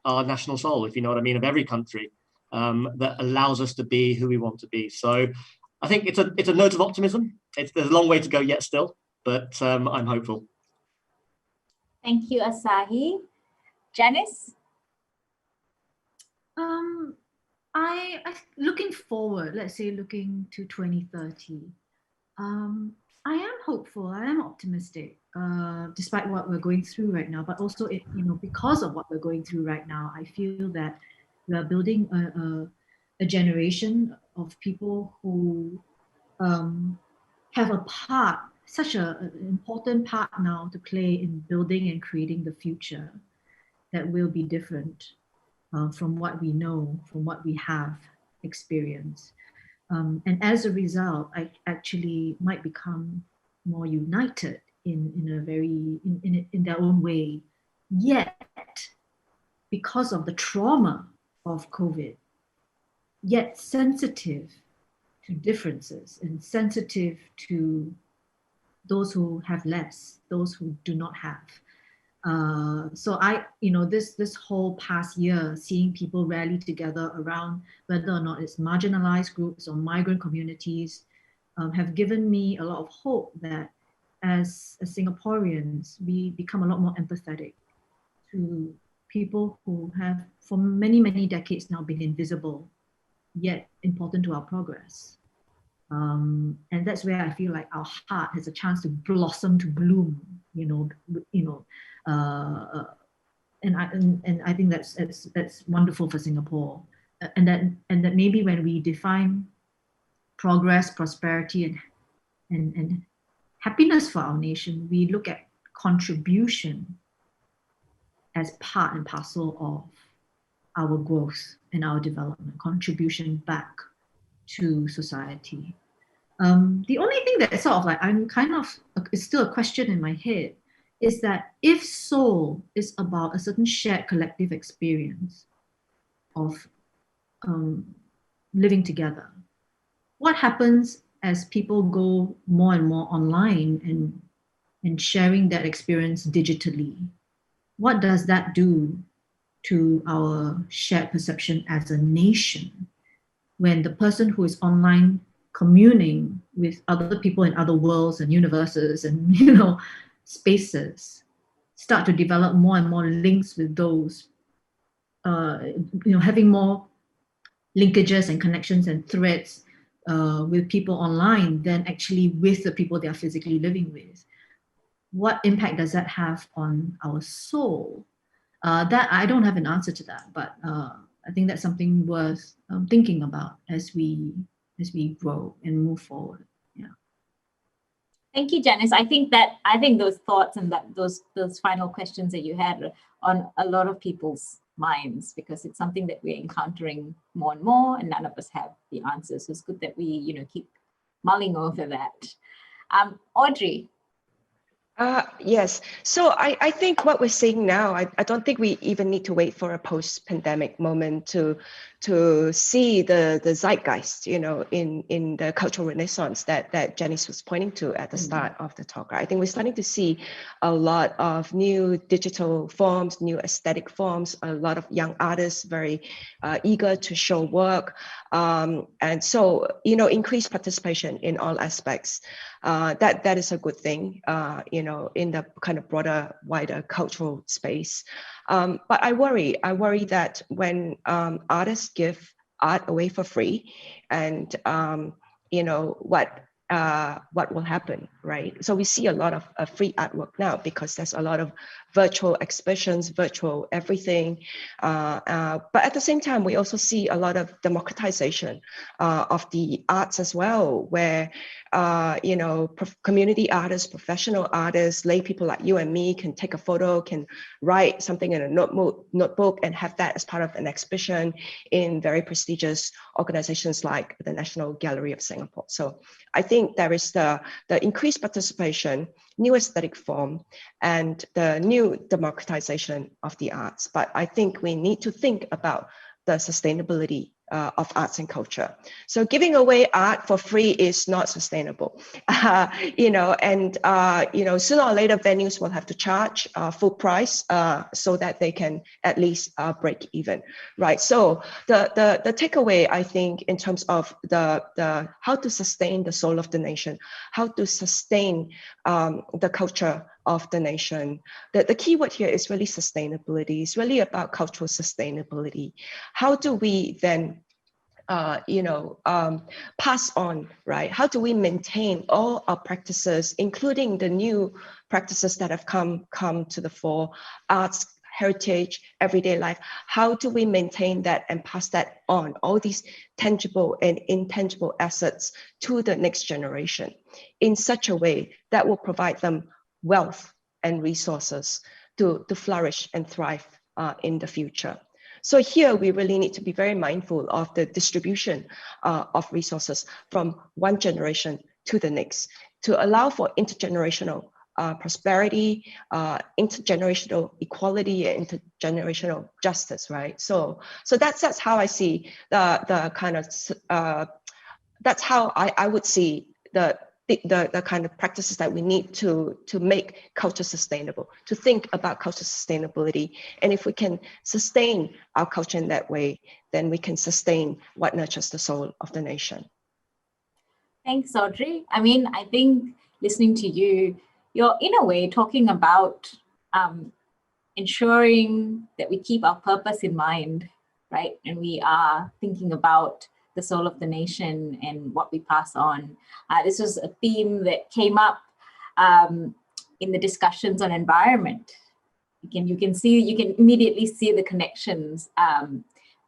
national soul, if you know what I mean, of every country, that allows us to be who we want to be. So I think it's a note of optimism. There's a long way to go yet still, but I'm hopeful. Thank you, Asahi. Janice? I looking forward, let's say looking to 2030, I am hopeful, I am optimistic, despite what we're going through right now, but also because of what we're going through right now, I feel that we are building a generation of people who have a part, such an important part now to play in building and creating the future that will be different from what we know, from what we have experienced. And as a result, I actually might become more united in their own way. Yet, because of the trauma of COVID, yet sensitive to differences and sensitive to those who have less, those who do not have. So this whole past year, seeing people rally together around whether or not it's marginalized groups or migrant communities, have given me a lot of hope that as Singaporeans, we become a lot more empathetic to people who have for many, many decades now been invisible, yet important to our progress. And that's where I feel like our heart has a chance to blossom, to bloom, and I think that's wonderful for Singapore, and that maybe when we define progress, prosperity, and happiness for our nation, we look at contribution as part and parcel of our growth and our development, contribution back to society. The only thing that sort of like it's still a question in my head is that if soul is about a certain shared collective experience of living together, what happens as people go more and more online and sharing that experience digitally? What does that do to our shared perception as a nation when the person who is online communing with other people in other worlds and universes and spaces start to develop more and more links with those, having more linkages and connections and threads with people online than actually with the people they are physically living with? What impact does that have on our soul? That I don't have an answer to that, but I think that's something worth thinking about as we grow and move forward. Yeah. Thank you, Janice. I think those thoughts and those final questions that you had are on a lot of people's minds, because it's something that we're encountering more and more, and none of us have the answers. So it's good that we keep mulling over that. Audrey. Yes. So I think what we're seeing now, I don't think we even need to wait for a post-pandemic moment to see the zeitgeist, in the cultural renaissance that Janice was pointing to at the start of the talk. I think we're starting to see a lot of new digital forms, new aesthetic forms, a lot of young artists very eager to show work. And so, increased participation in all aspects. That is a good thing, in the kind of broader, wider cultural space. But I worry that when artists give art away for free, and what will happen, right? So we see a lot of free artwork now because there's a lot of virtual exhibitions, virtual everything. But at the same time, we also see a lot of democratization of the arts as well, where community artists, professional artists, lay people like you and me can take a photo, can write something in a notebook and have that as part of an exhibition in very prestigious organizations like the National Gallery of Singapore. So I think there is the increased participation, new aesthetic form, and the new democratization of the arts. But I think we need to think about the sustainability of arts and culture. So giving away art for free is not sustainable, and sooner or later venues will have to charge full price so that they can at least break even, right? So the takeaway, I think, in terms of the how to sustain the soul of the nation, how to sustain the culture of the nation. The key word here is really sustainability. It's really about cultural sustainability. How do we then pass on, right? How do we maintain all our practices, including the new practices that have come to the fore, arts, heritage, everyday life? How do we maintain that and pass that on, all these tangible and intangible assets, to the next generation in such a way that will provide them wealth and resources to flourish and thrive in the future? So here we really need to be very mindful of the distribution of resources from one generation to the next, to allow for intergenerational prosperity, intergenerational equality, and intergenerational justice, right? So that's how I see the kind of that's how I would see the kind of practices that we need to make culture sustainable, to think about culture sustainability. And if we can sustain our culture in that way, then we can sustain what nurtures the soul of the nation. Thanks, Audrey. I mean, I think listening to you, you're in a way talking about ensuring that we keep our purpose in mind, right? And we are thinking about the soul of the nation and what we pass on. This was a theme that came up in the discussions on environment. You can immediately see the connections,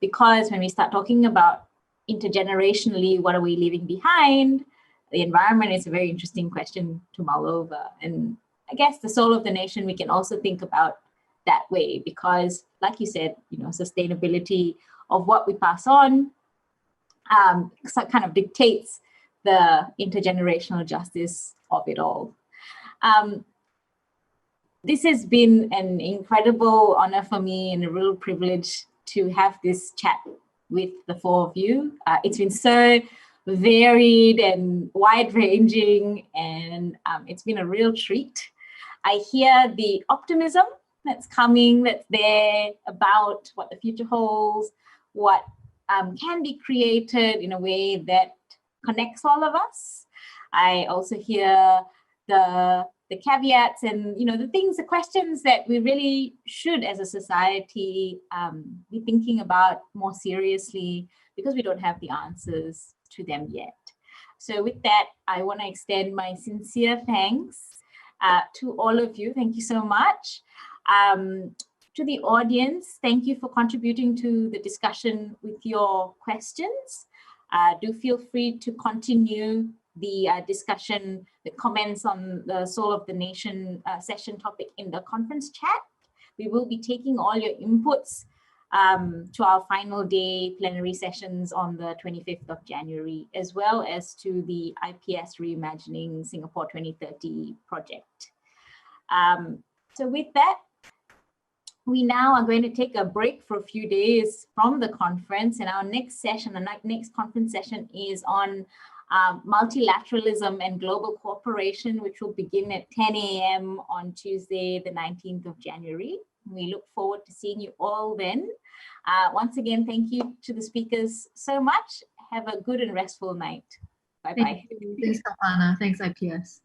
because when we start talking about intergenerationally, what are we leaving behind? The environment is a very interesting question to mull over. And I guess the soul of the nation, we can also think about that way, because like you said, sustainability of what we pass on kind of dictates the intergenerational justice of it all. This has been an incredible honor for me and a real privilege to have this chat with the four of you. It's been so varied and wide-ranging, and it's been a real treat. I hear the optimism that's coming, that's there about what the future holds, what can be created in a way that connects all of us. I also hear the caveats and the questions that we really should, as a society, be thinking about more seriously, because we don't have the answers to them yet. So with that, I want to extend my sincere thanks to all of you. Thank you so much. To the audience, thank you for contributing to the discussion with your questions. Do feel free to continue the discussion, the comments on the Soul of the Nation session topic in the conference chat. We will be taking all your inputs to our final day plenary sessions on the 25th of January, as well as to the IPS Reimagining Singapore 2030 project. So with that, we now are going to take a break for a few days from the conference, and our next session, the next conference session is on multilateralism and global cooperation, which will begin at 10 a.m. on Tuesday, the 19th of January. We look forward to seeing you all then. Once again, thank you to the speakers so much. Have a good and restful night. Bye-bye. Thanks, Kalpana. Thanks, IPS.